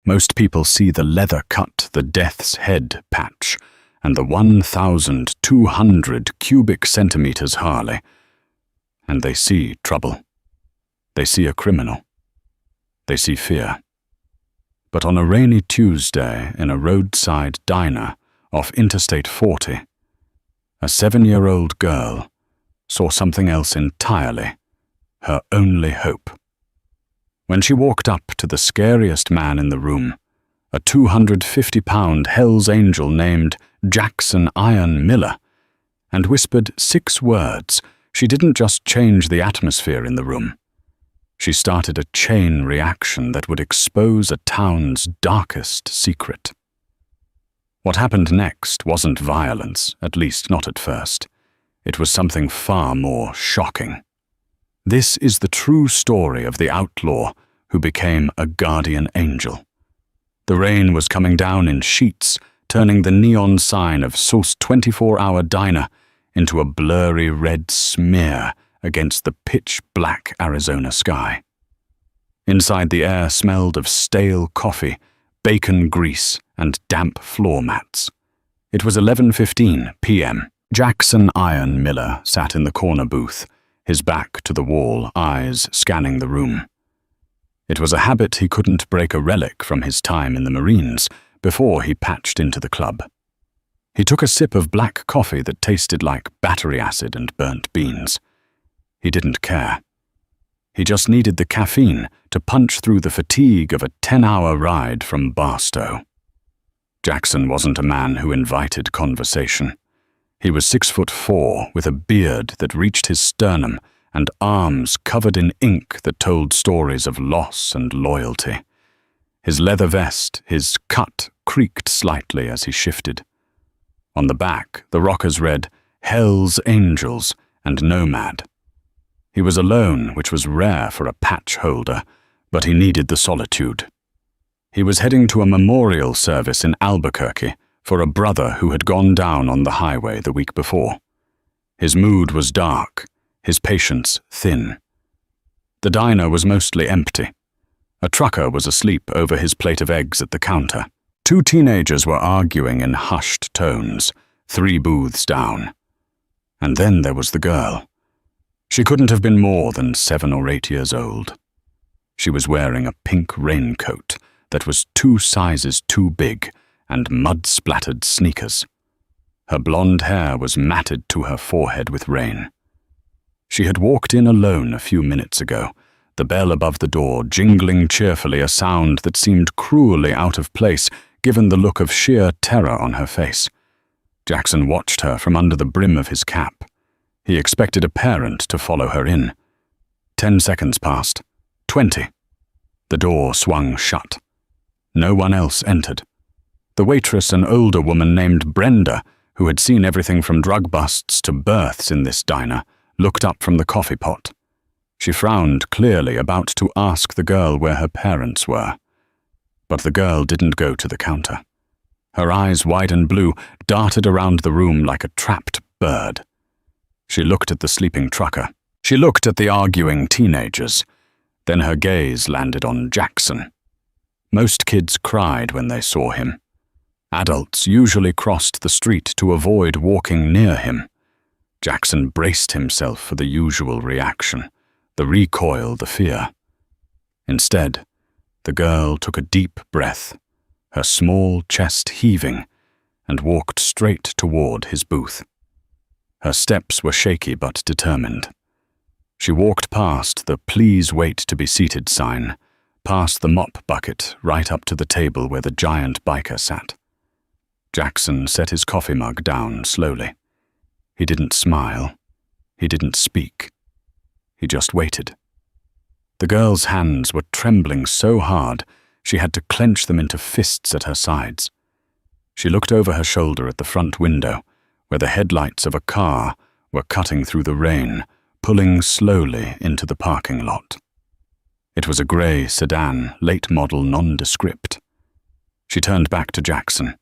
Most people see the leather cut, the death's head patch, and the 1,200 cubic centimeters Harley. And they see trouble. They see a criminal. They see fear. But on a rainy Tuesday in a roadside diner off Interstate 40, a 7-year-old girl saw something else entirely, her only hope. When she walked up to the scariest man in the room, a 250-pound Hell's Angel named Jackson Iron Miller, and whispered 6 words, she didn't just change the atmosphere in the room. She started a chain reaction that would expose a town's darkest secret. What happened next wasn't violence, at least not at first. It was something far more shocking. This is the true story of the outlaw who became a guardian angel. The rain was coming down in sheets, turning the neon sign of Sauce 24-hour Diner into a blurry red smear against the pitch-black Arizona sky. Inside, the air smelled of stale coffee, bacon grease, and damp floor mats. It was 11:15 p.m. Jackson Iron Miller sat in the corner booth, his back to the wall, eyes scanning the room. It was a habit he couldn't break, a relic from his time in the Marines before he patched into the club. He took a sip of black coffee that tasted like battery acid and burnt beans. He didn't care. He just needed the caffeine to punch through the fatigue of a 10-hour ride from Barstow. Jackson wasn't a man who invited conversation. He was 6'4", with a beard that reached his sternum and arms covered in ink that told stories of loss and loyalty. His leather vest, his cut, creaked slightly as he shifted. On the back, the rockers read, "Hell's Angels" and "Nomad." He was alone, which was rare for a patch holder, but he needed the solitude. He was heading to a memorial service in Albuquerque for a brother who had gone down on the highway the week before. His mood was dark, his patience thin. The diner was mostly empty. A trucker was asleep over his plate of eggs at the counter. 2 teenagers were arguing in hushed tones, 3 booths down. And then there was the girl. She couldn't have been more than 7 or 8 years old. She was wearing a pink raincoat that was 2 sizes too big and mud-splattered sneakers. Her blonde hair was matted to her forehead with rain. She had walked in alone a few minutes ago, the bell above the door jingling cheerfully, a sound that seemed cruelly out of place given the look of sheer terror on her face. Jackson watched her from under the brim of his cap. He expected a parent to follow her in. 10 seconds passed. 20. The door swung shut. No one else entered. The waitress, an older woman named Brenda, who had seen everything from drug busts to births in this diner, looked up from the coffee pot. She frowned clearly, about to ask the girl where her parents were. But the girl didn't go to the counter. Her eyes, wide and blue, darted around the room like a trapped bird. She looked at the sleeping trucker. She looked at the arguing teenagers. Then her gaze landed on Jackson. Most kids cried when they saw him. Adults usually crossed the street to avoid walking near him. Jackson braced himself for the usual reaction, the recoil, the fear. Instead, the girl took a deep breath, her small chest heaving, and walked straight toward his booth. Her steps were shaky but determined. She walked past the "Please wait to be seated" sign, past the mop bucket, right up to the table where the giant biker sat. Jackson set his coffee mug down slowly. He didn't smile. He didn't speak. He just waited. The girl's hands were trembling so hard she had to clench them into fists at her sides. She looked over her shoulder at the front window, where the headlights of a car were cutting through the rain, pulling slowly into the parking lot. It was a grey sedan, late model, nondescript. She turned back to Jackson,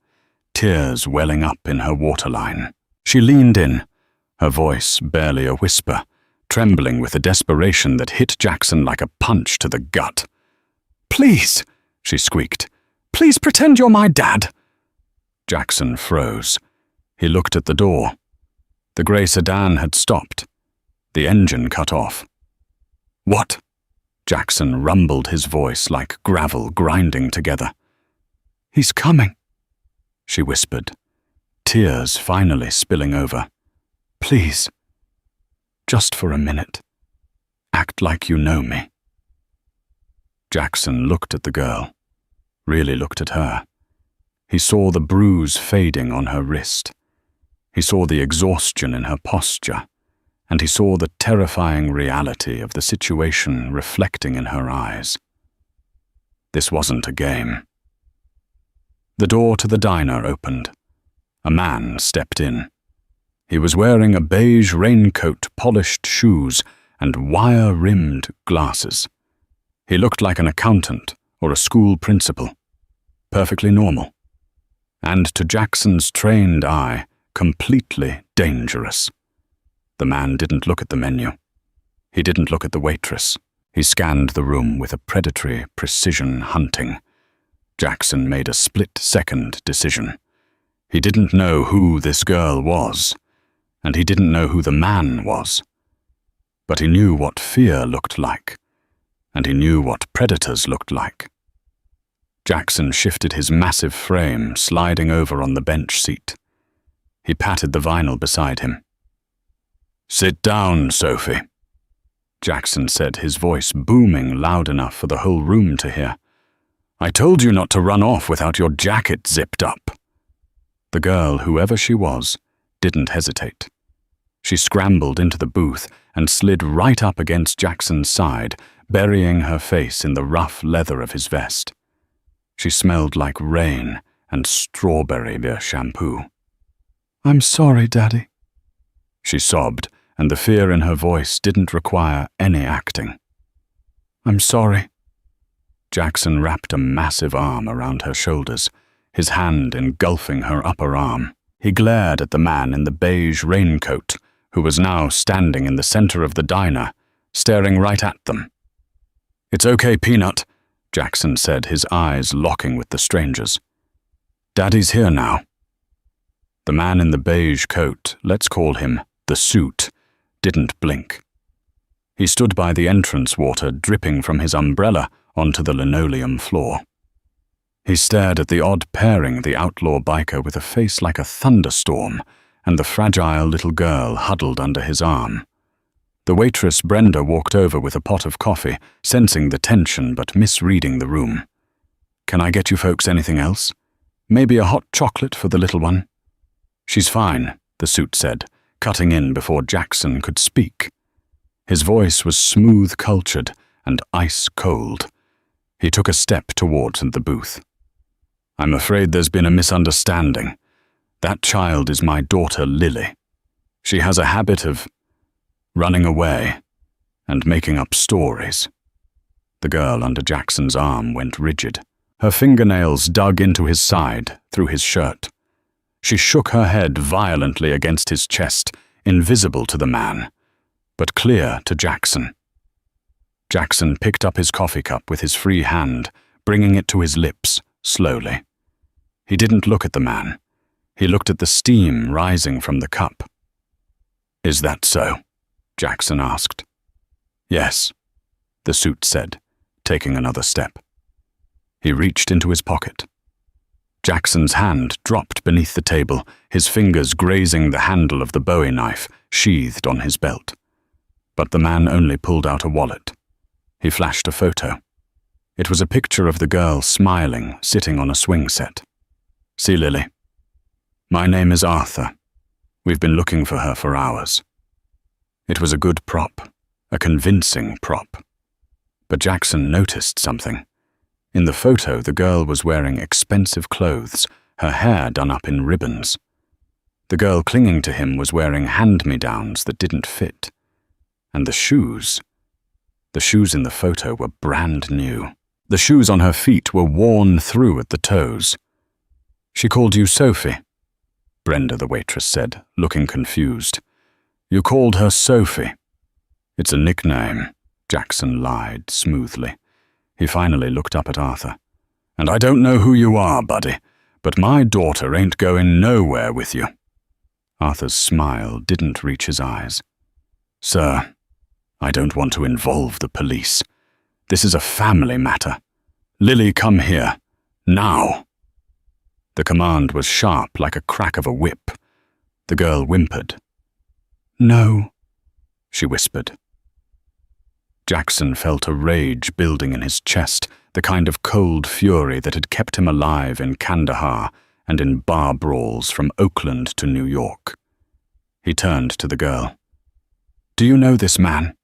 tears welling up in her waterline. She leaned in, her voice barely a whisper, trembling with a desperation that hit Jackson like a punch to the gut. "Please," she squeaked, Please pretend you're my dad." Jackson froze. He looked at the door. The grey sedan had stopped. The engine cut off. "What?" Jackson rumbled, his voice like gravel grinding together. "He's coming," she whispered, tears finally spilling over. "Please, just for a minute, act like you know me." Jackson looked at the girl, really looked at her. He saw the bruise fading on her wrist. He saw the exhaustion in her posture, and he saw the terrifying reality of the situation reflecting in her eyes. This wasn't a game. The door to the diner opened. A man stepped in. He was wearing a beige raincoat, polished shoes, and wire-rimmed glasses. He looked like an accountant or a school principal. Perfectly normal. And to Jackson's trained eye, completely dangerous. The man didn't look at the menu. He didn't look at the waitress. He scanned the room with a predatory precision hunting. Jackson made a split-second decision. He didn't know who this girl was, and he didn't know who the man was. But he knew what fear looked like, and he knew what predators looked like. Jackson shifted his massive frame, sliding over on the bench seat. He patted the vinyl beside him. "Sit down, Sophie," Jackson said, his voice booming loud enough for the whole room to hear. "I told you not to run off without your jacket zipped up." The girl, whoever she was, didn't hesitate. She scrambled into the booth and slid right up against Jackson's side, burying her face in the rough leather of his vest. She smelled like rain and strawberry beer shampoo. "I'm sorry, Daddy," she sobbed, and the fear in her voice didn't require any acting. "I'm sorry." Jackson wrapped a massive arm around her shoulders, his hand engulfing her upper arm. He glared at the man in the beige raincoat, who was now standing in the center of the diner, staring right at them. "It's okay, Peanut," Jackson said, his eyes locking with the stranger's. "Daddy's here now." The man in the beige coat, let's call him the suit, didn't blink. He stood by the entrance water dripping from his umbrella onto the linoleum floor. He stared at the odd pairing, the outlaw biker with a face like a thunderstorm, and the fragile little girl huddled under his arm. The waitress Brenda walked over with a pot of coffee, sensing the tension but misreading the room. "Can I get you folks anything else? Maybe a hot chocolate for the little one?" "She's fine," the suit said, cutting in before Jackson could speak. His voice was smooth-cultured and ice-cold. He took a step towards the booth. "I'm afraid there's been a misunderstanding. That child is my daughter, Lily. She has a habit of running away and making up stories." The girl under Jackson's arm went rigid. Her fingernails dug into his side, through his shirt. She shook her head violently against his chest, invisible to the man, but clear to Jackson. Jackson picked up his coffee cup with his free hand, bringing it to his lips, slowly. He didn't look at the man. He looked at the steam rising from the cup. "Is that so?" Jackson asked. "Yes," the suit said, taking another step. He reached into his pocket. Jackson's hand dropped beneath the table, his fingers grazing the handle of the Bowie knife sheathed on his belt. But the man only pulled out a wallet. He flashed a photo. It was a picture of the girl smiling, sitting on a swing set. "See, Lily. My name is Arthur. We've been looking for her for hours." It was a good prop, a convincing prop. But Jackson noticed something. In the photo, the girl was wearing expensive clothes, her hair done up in ribbons. The girl clinging to him was wearing hand-me-downs that didn't fit. And the shoes in the photo were brand new. The shoes on her feet were worn through at the toes. "She called you Sophie," Brenda, the waitress, said, looking confused. "You called her Sophie." "It's a nickname," Jackson lied smoothly. He finally looked up at Arthur. And I don't know who you are, buddy, but my daughter ain't going nowhere with you." Arthur's smile didn't reach his eyes. "Sir, I don't want to involve the police. This is a family matter. Lily, come here. Now." The command was sharp like a crack of a whip. The girl whimpered. "No," she whispered. Jackson felt a rage building in his chest, the kind of cold fury that had kept him alive in Kandahar and in bar brawls from Oakland to New York. He turned to the girl. "Do you know this man?"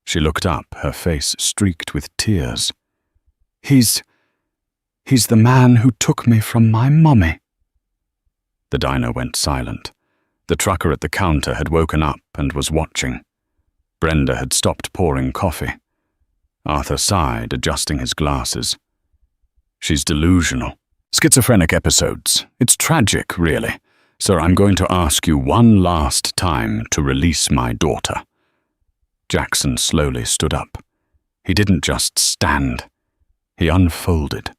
She looked up, her face streaked with tears. He's the man who took me from my mummy." The diner went silent. The trucker at the counter had woken up and was watching. Brenda had stopped pouring coffee. Arthur sighed, adjusting his glasses. "She's delusional. Schizophrenic episodes. It's tragic, really. Sir, I'm going to ask you one last time to release my daughter." Jackson slowly stood up. He didn't just stand. He unfolded.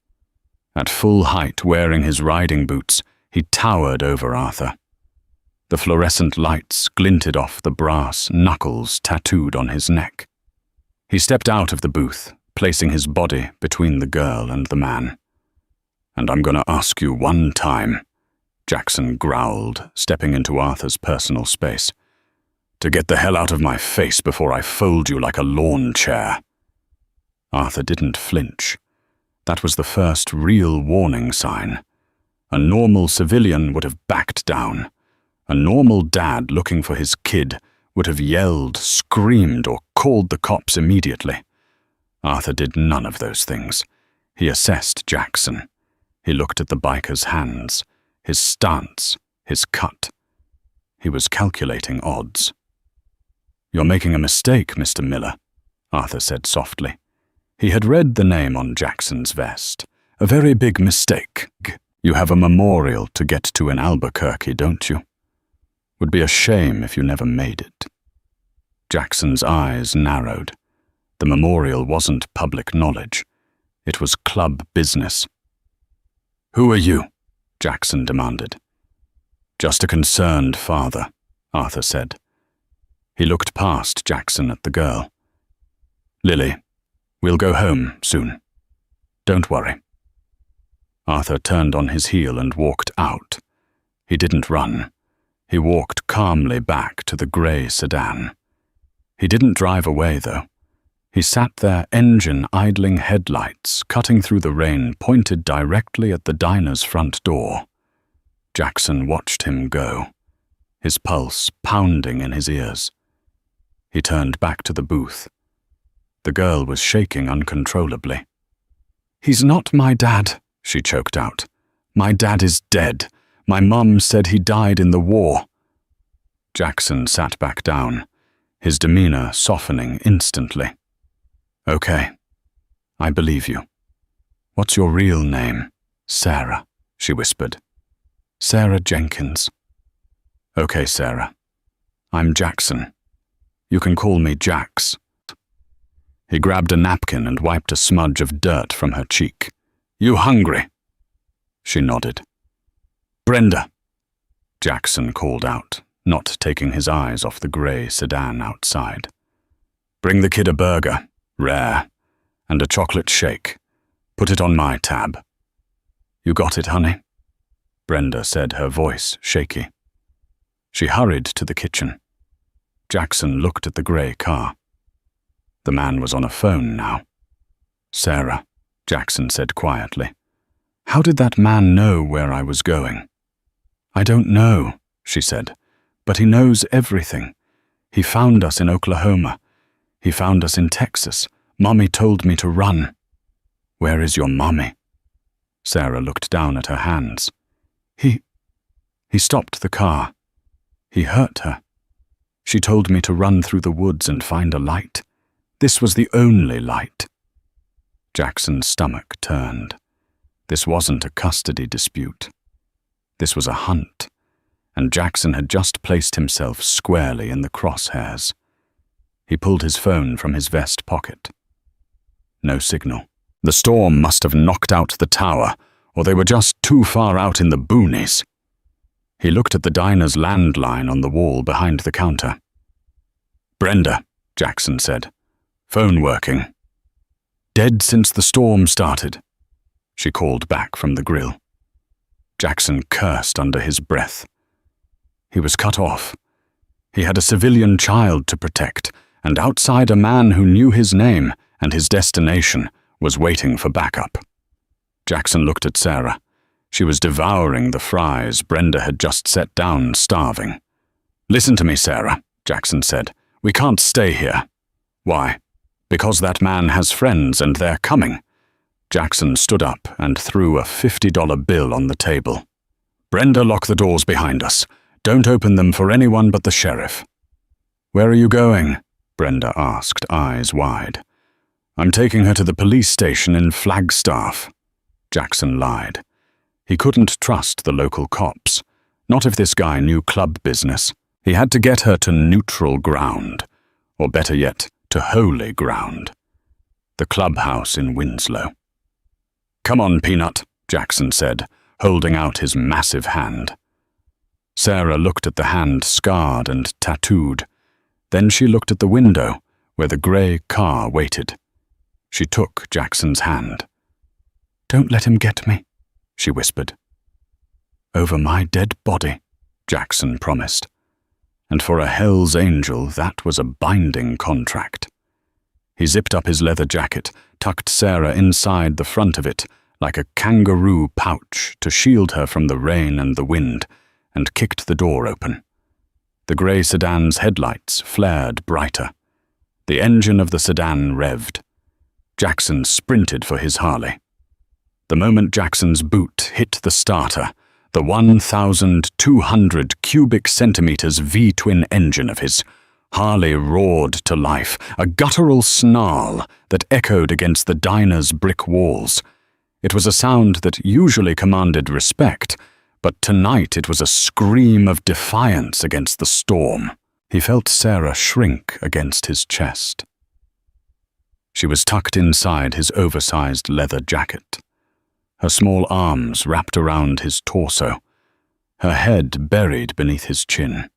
At full height, wearing his riding boots, he towered over Arthur. The fluorescent lights glinted off the brass knuckles tattooed on his neck. He stepped out of the booth, placing his body between the girl and the man. "And I'm going to ask you one time," Jackson growled, stepping into Arthur's personal space, "to get the hell out of my face before I fold you like a lawn chair." Arthur didn't flinch. That was the first real warning sign. A normal civilian would have backed down. A normal dad looking for his kid would have yelled, screamed, or called the cops immediately. Arthur did none of those things. He assessed Jackson. He looked at the biker's hands, his stance, his cut. He was calculating odds. "You're making a mistake, Mr. Miller," Arthur said softly. He had read the name on Jackson's vest. "A very big mistake. You have a memorial to get to in Albuquerque, don't you? Would be a shame if you never made it." Jackson's eyes narrowed. The memorial wasn't public knowledge. It was club business. "Who are you?" Jackson demanded. "Just a concerned father," Arthur said. He looked past Jackson at the girl. "Lily, we'll go home soon. Don't worry." Arthur turned on his heel and walked out. He didn't run. He walked calmly back to the grey sedan. He didn't drive away, though. He sat there, engine idling, headlights cutting through the rain, pointed directly at the diner's front door. Jackson watched him go, his pulse pounding in his ears. He turned back to the booth. The girl was shaking uncontrollably. "He's not my dad," she choked out. "My dad is dead. My mum said he died in the war." Jackson sat back down, his demeanor softening instantly. "Okay, I believe you. What's your real name?" "Sarah," she whispered. "Sarah Jenkins." "Okay, Sarah. I'm Jackson. You can call me Jax." He grabbed a napkin and wiped a smudge of dirt from her cheek. "You hungry?" She nodded. "Brenda," Jackson called out, not taking his eyes off the grey sedan outside. "Bring the kid a burger, rare, and a chocolate shake. Put it on my tab." "You got it, honey?" Brenda said, her voice shaky. She hurried to the kitchen. Jackson looked at the grey car. The man was on a phone now. "Sarah," Jackson said quietly, "how did that man know where I was going?" "I don't know," she said, "but he knows everything. He found us in Oklahoma. He found us in Texas. Mommy told me to run." "Where is your mommy?" Sarah looked down at her hands. He stopped the car. He hurt her. She told me to run through the woods and find a light. This was the only light." Jackson's stomach turned. This wasn't a custody dispute. This was a hunt, and Jackson had just placed himself squarely in the crosshairs. He pulled his phone from his vest pocket. No signal. The storm must have knocked out the tower, or they were just too far out in the boonies. He looked at the diner's landline on the wall behind the counter. "Brenda," Jackson said. "Phone working." "Dead since the storm started," she called back from the grill. Jackson cursed under his breath. He was cut off. He had a civilian child to protect, and outside a man who knew his name and his destination was waiting for backup. Jackson looked at Sarah. She was devouring the fries Brenda had just set down, starving. "Listen to me, Sarah," Jackson said. "We can't stay here." "Why?" "Because that man has friends and they're coming." Jackson stood up and threw a $50 bill on the table. "Brenda, lock the doors behind us. Don't open them for anyone but the sheriff." "Where are you going?" Brenda asked, eyes wide. "I'm taking her to the police station in Flagstaff." Jackson lied. He couldn't trust the local cops. Not if this guy knew club business. He had to get her to neutral ground, or better yet, to holy ground. The clubhouse in Winslow. "Come on, Peanut," Jackson said, holding out his massive hand. Sarah looked at the hand, scarred and tattooed. Then she looked at the window, where the grey car waited. She took Jackson's hand. "Don't let him get me," she whispered. "Over my dead body," Jackson promised. And for a Hell's Angel, that was a binding contract. He zipped up his leather jacket, tucked Sarah inside the front of it, like a kangaroo pouch to shield her from the rain and the wind, and kicked the door open. The grey sedan's headlights flared brighter. The engine of the sedan revved. Jackson sprinted for his Harley. The moment Jackson's boot hit the starter, the 1,200 cubic centimeters V-twin engine of his Harley roared to life, a guttural snarl that echoed against the diner's brick walls. It was a sound that usually commanded respect, but tonight it was a scream of defiance against the storm. He felt Sarah shrink against his chest. She was tucked inside his oversized leather jacket, her small arms wrapped around his torso, her head buried beneath his chin.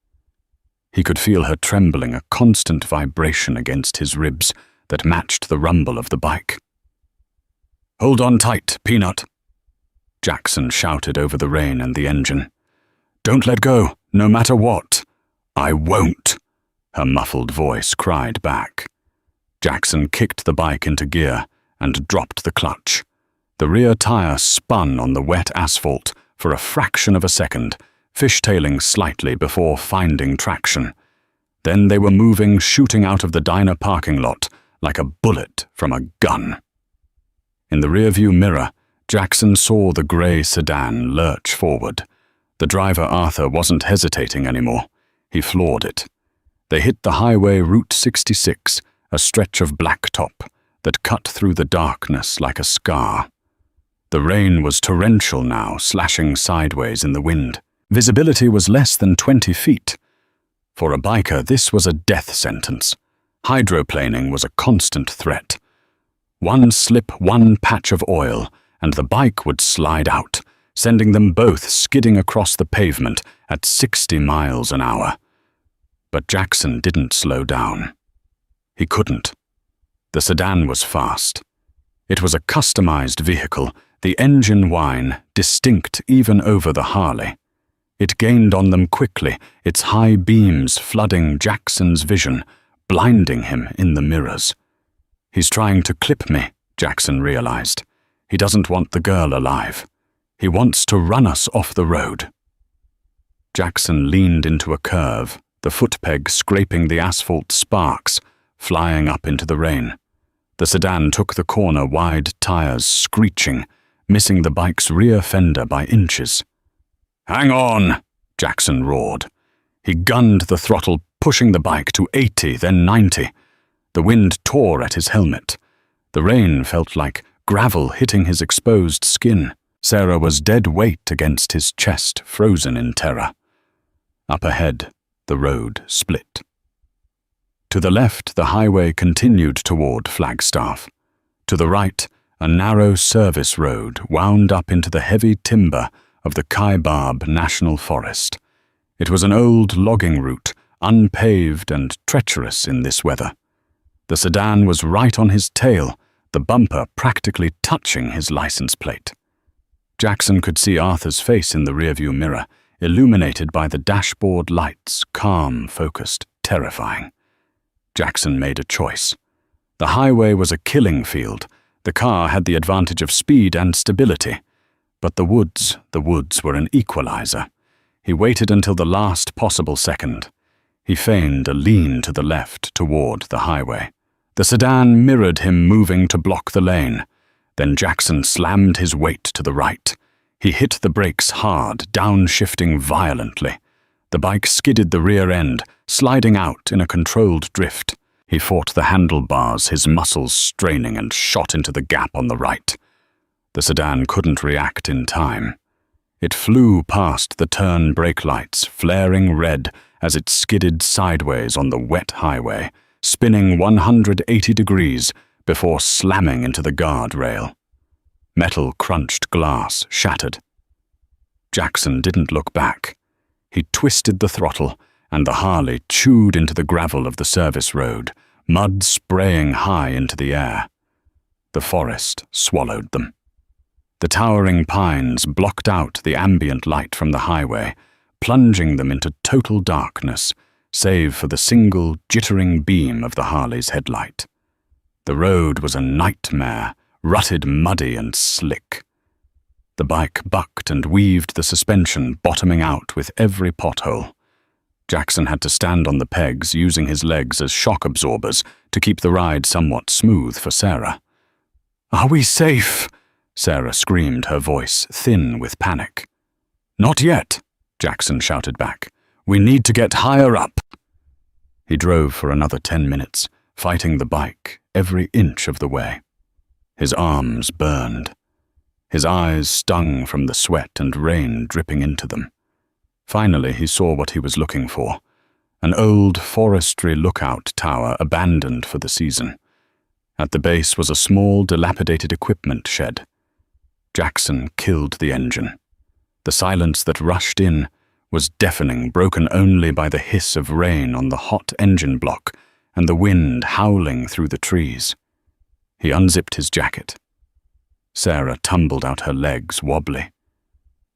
He could feel her trembling, a constant vibration against his ribs that matched the rumble of the bike. "Hold on tight, Peanut," Jackson shouted over the rain and the engine. "Don't let go, no matter what." "I won't," her muffled voice cried back. Jackson kicked the bike into gear and dropped the clutch. The rear tire spun on the wet asphalt for a fraction of a second, fishtailing slightly before finding traction. Then they were moving, shooting out of the diner parking lot like a bullet from a gun. In the rearview mirror, Jackson saw the grey sedan lurch forward. The driver, Arthur, wasn't hesitating anymore. He floored it. They hit the highway Route 66, a stretch of blacktop that cut through the darkness like a scar. The rain was torrential now, slashing sideways in the wind. Visibility was less than 20 feet. For a biker, this was a death sentence. Hydroplaning was a constant threat. One slip, one patch of oil, and the bike would slide out, sending them both skidding across the pavement at 60 miles an hour. But Jackson didn't slow down. He couldn't. The sedan was fast. It was a customized vehicle, the engine whine distinct even over the Harley. It gained on them quickly, its high beams flooding Jackson's vision, blinding him in the mirrors. "He's trying to clip me," Jackson realized. "He doesn't want the girl alive. He wants to run us off the road." Jackson leaned into a curve, the footpeg scraping the asphalt sparks, flying up into the rain. The sedan took the corner, wide tires screeching, missing the bike's rear fender by inches. "Hang on!" Jackson roared. He gunned the throttle, pushing the bike to 80, then 90. The wind tore at his helmet. The rain felt like gravel hitting his exposed skin. Sarah was dead weight against his chest, frozen in terror. Up ahead, the road split. To the left, the highway continued toward Flagstaff. To the right, a narrow service road wound up into the heavy timber of the Kaibab National Forest. It was an old logging route, unpaved and treacherous in this weather. The sedan was right on his tail, the bumper practically touching his license plate. Jackson could see Arthur's face in the rearview mirror, illuminated by the dashboard lights, calm, focused, terrifying. Jackson made a choice. The highway was a killing field. The car had the advantage of speed and stability. But the woods were an equalizer. He waited until the last possible second. He feigned a lean to the left toward the highway. The sedan mirrored him moving to block the lane. Then Jackson slammed his weight to the right. He hit the brakes hard, downshifting violently. The bike skidded the rear end, sliding out in a controlled drift. He fought the handlebars, his muscles straining, and shot into the gap on the right. The sedan couldn't react in time. It flew past the turn brake lights, flaring red as it skidded sideways on the wet highway, spinning 180 degrees before slamming into the guardrail. Metal crunched glass, shattered. Jackson didn't look back. He twisted the throttle, and the Harley chewed into the gravel of the service road, mud spraying high into the air. The forest swallowed them. The towering pines blocked out the ambient light from the highway, plunging them into total darkness, save for the single jittering beam of the Harley's headlight. The road was a nightmare, rutted, muddy, and slick. The bike bucked and weaved the suspension, bottoming out with every pothole. Jackson had to stand on the pegs, using his legs as shock absorbers to keep the ride somewhat smooth for Sarah. "Are we safe?" Sarah screamed, her voice thin with panic. "Not yet," Jackson shouted back. "We need to get higher up." He drove for another 10 minutes, fighting the bike every inch of the way. His arms burned. His eyes stung from the sweat and rain dripping into them. Finally, he saw what he was looking for, an old forestry lookout tower abandoned for the season. At the base was a small, dilapidated equipment shed. Jackson killed the engine. The silence that rushed in was deafening, broken only by the hiss of rain on the hot engine block and the wind howling through the trees. He unzipped his jacket. Sarah tumbled out her legs, wobbly.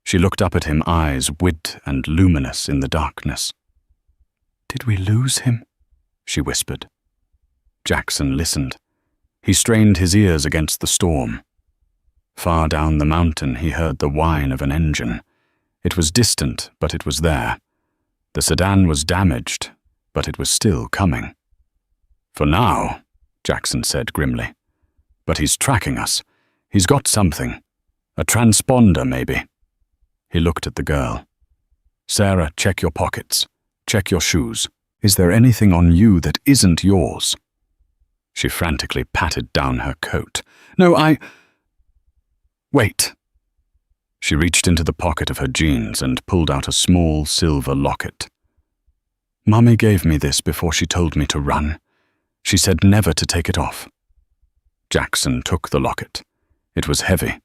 She looked up at him, eyes wide and luminous in the darkness. "Did we lose him?" she whispered. Jackson listened. He strained his ears against the storm. Far down the mountain he heard the whine of an engine. It was distant, but it was there. The sedan was damaged, but it was still coming. "For now," Jackson said grimly. "But he's tracking us. He's got something. A transponder, maybe." He looked at the girl. "Sarah, check your pockets. Check your shoes. Is there anything on you that isn't yours?" She frantically patted down her coat. "No, Wait." She reached into the pocket of her jeans and pulled out a small silver locket. "Mummy gave me this before she told me to run. She said never to take it off." Jackson took the locket. It was heavy.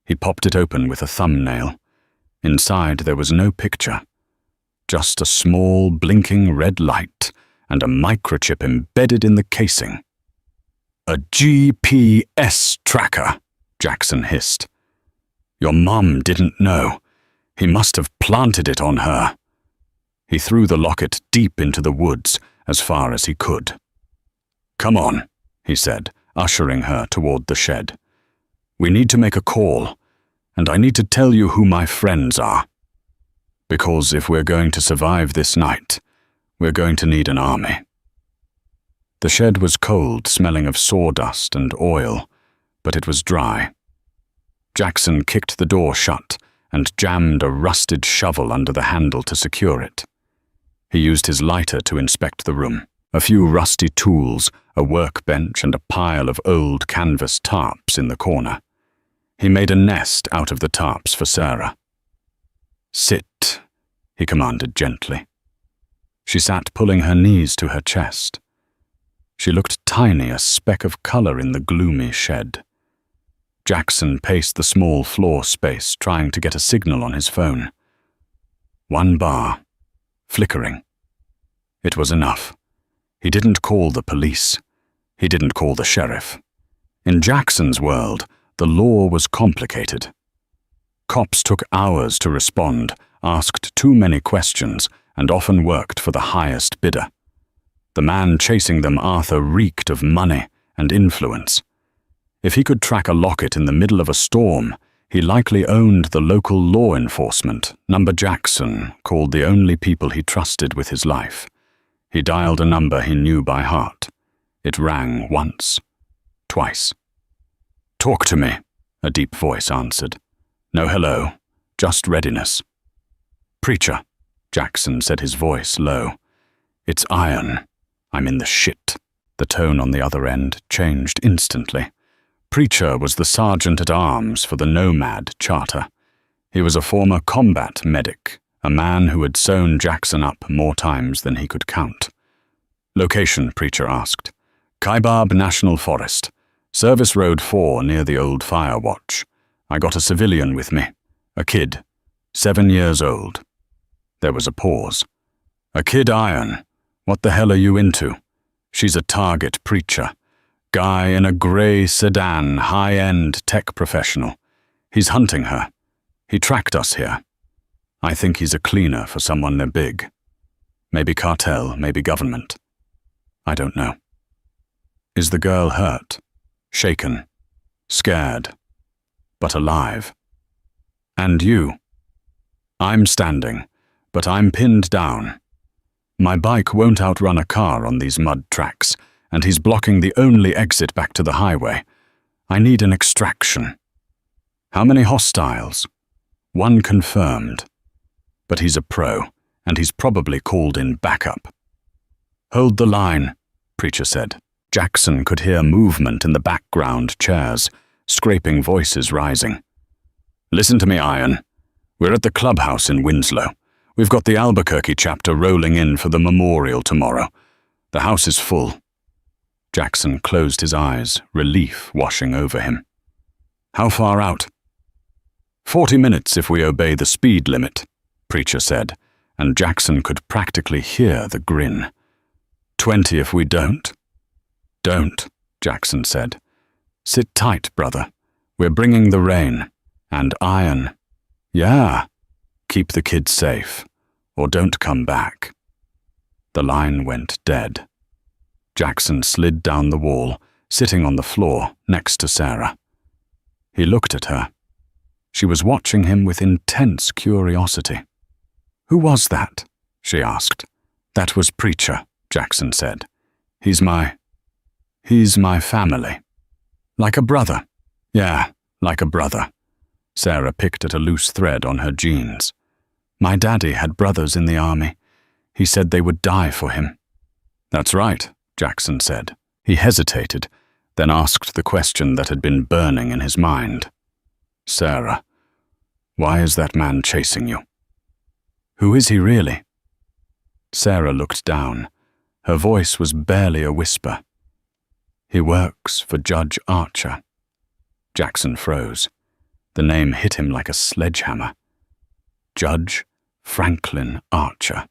He popped it open with a thumbnail. Inside there was no picture. Just a small, blinking red light and a microchip embedded in the casing. "A GPS tracker," Jackson hissed. "Your mum didn't know. He must have planted it on her." He threw the locket deep into the woods as far as he could. "Come on," he said, ushering her toward the shed. "We need to make a call, and I need to tell you who my friends are. Because if we're going to survive this night, we're going to need an army." The shed was cold, smelling of sawdust and oil, but it was dry. Jackson kicked the door shut and jammed a rusted shovel under the handle to secure it. He used his lighter to inspect the room. A few rusty tools, a workbench, and a pile of old canvas tarps in the corner. He made a nest out of the tarps for Sarah. "Sit," he commanded gently. She sat, pulling her knees to her chest. She looked tiny, a speck of color in the gloomy shed. Jackson paced the small floor space, trying to get a signal on his phone. 1 bar. Flickering. It was enough. He didn't call the police. He didn't call the sheriff. In Jackson's world, the law was complicated. Cops took hours to respond, asked too many questions, and often worked for the highest bidder. The man chasing them, Arthur, reeked of money and influence. If he could track a locket in the middle of a storm, he likely owned the local law enforcement. Number Jackson called the only people he trusted with his life. He dialed a number he knew by heart. It rang once, twice. "Talk to me," a deep voice answered. No hello, just readiness. "Preacher," Jackson said, his voice low. "It's Iron. I'm in the shit." The tone on the other end changed instantly. Preacher was the sergeant-at-arms for the Nomad Charter. He was a former combat medic, a man who had sewn Jackson up more times than he could count. "Location," Preacher asked. "Kaibab National Forest, Service Road 4 near the old fire watch. I got a civilian with me, a kid, 7 years old." There was a pause. "A kid, Iron? What the hell are you into?" "She's a target, Preacher. Guy in a grey sedan, high-end tech professional. He's hunting her. He tracked us here. I think he's a cleaner for someone they're big. Maybe cartel, maybe government. I don't know." "Is the girl hurt? Shaken? Scared? But alive? And you?" "I'm standing, but I'm pinned down. My bike won't outrun a car on these mud tracks, and he's blocking the only exit back to the highway. I need an extraction." "How many hostiles?" "1 confirmed. But he's a pro, and he's probably called in backup." "Hold the line," Preacher said. Jackson could hear movement in the background chairs, scraping voices rising. "Listen to me, Iron. We're at the clubhouse in Winslow. We've got the Albuquerque chapter rolling in for the memorial tomorrow. The house is full." Jackson closed his eyes, relief washing over him. "How far out?" 40 minutes if we obey the speed limit," Preacher said, and Jackson could practically hear the grin. 20 if we don't." "Don't," Jackson said. "Sit tight, brother. We're bringing the rain. And Iron. Yeah. Keep the kids safe, or don't come back." The line went dead. Jackson slid down the wall, sitting on the floor next to Sarah. He looked at her. She was watching him with intense curiosity. "Who was that?" she asked. "That was Preacher," Jackson said. He's my family." "Like a brother?" "Yeah, like a brother." Sarah picked at a loose thread on her jeans. "My daddy had brothers in the army. He said they would die for him." "That's right," Jackson said. He hesitated, then asked the question that had been burning in his mind. "Sarah, why is that man chasing you?" "Who is he really?" Sarah looked down. Her voice was barely a whisper. "He works for Judge Archer." Jackson froze. The name hit him like a sledgehammer. Judge Franklin Archer.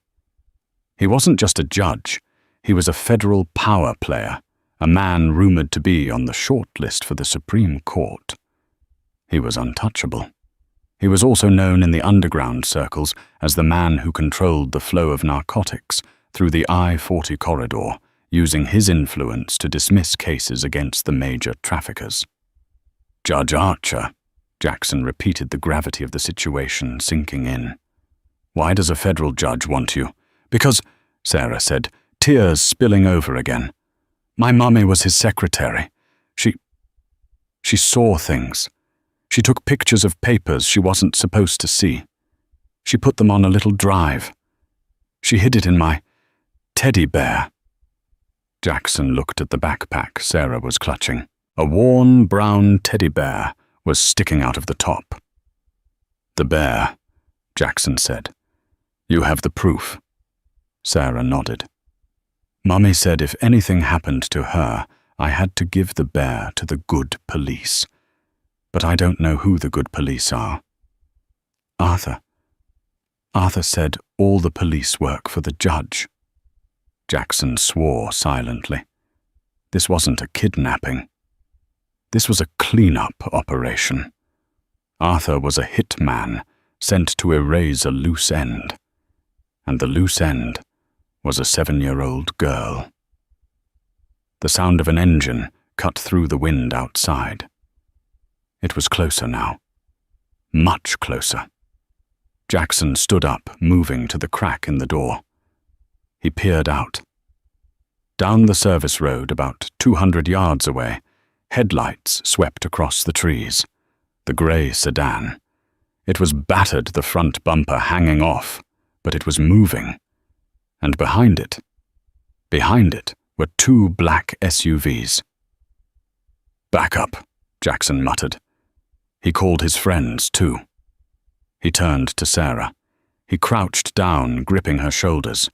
He wasn't just a judge. He was a federal power player, a man rumored to be on the shortlist for the Supreme Court. He was untouchable. He was also known in the underground circles as the man who controlled the flow of narcotics through the I-40 corridor, using his influence to dismiss cases against the major traffickers. "Judge Archer," Jackson repeated, the gravity of the situation sinking in. "Why does a federal judge want you?" "Because," Sarah said, tears spilling over again, "my mummy was his secretary. She saw things. She took pictures of papers she wasn't supposed to see. She put them on a little drive. She hid it in my teddy bear." Jackson looked at the backpack Sarah was clutching. A worn brown teddy bear was sticking out of the top. "The bear," Jackson said. "You have the proof." Sarah nodded. "Mummy said if anything happened to her, I had to give the bear to the good police. But I don't know who the good police are. Arthur said all the police work for the judge. Jackson swore silently. This wasn't a kidnapping. This was a clean-up operation. Arthur was a hitman sent to erase a loose end. And the loose end was a 7-year-old girl. The sound of an engine cut through the wind outside. It was closer now. Much closer. Jackson stood up, moving to the crack in the door. He peered out. Down the service road, about 200 yards away, headlights swept across the trees. The grey sedan. It was battered, the front bumper hanging off, but it was moving. And behind it were 2 black SUVs. "Back up," Jackson muttered. He called his friends, too. He turned to Sarah. He crouched down, gripping her shoulders.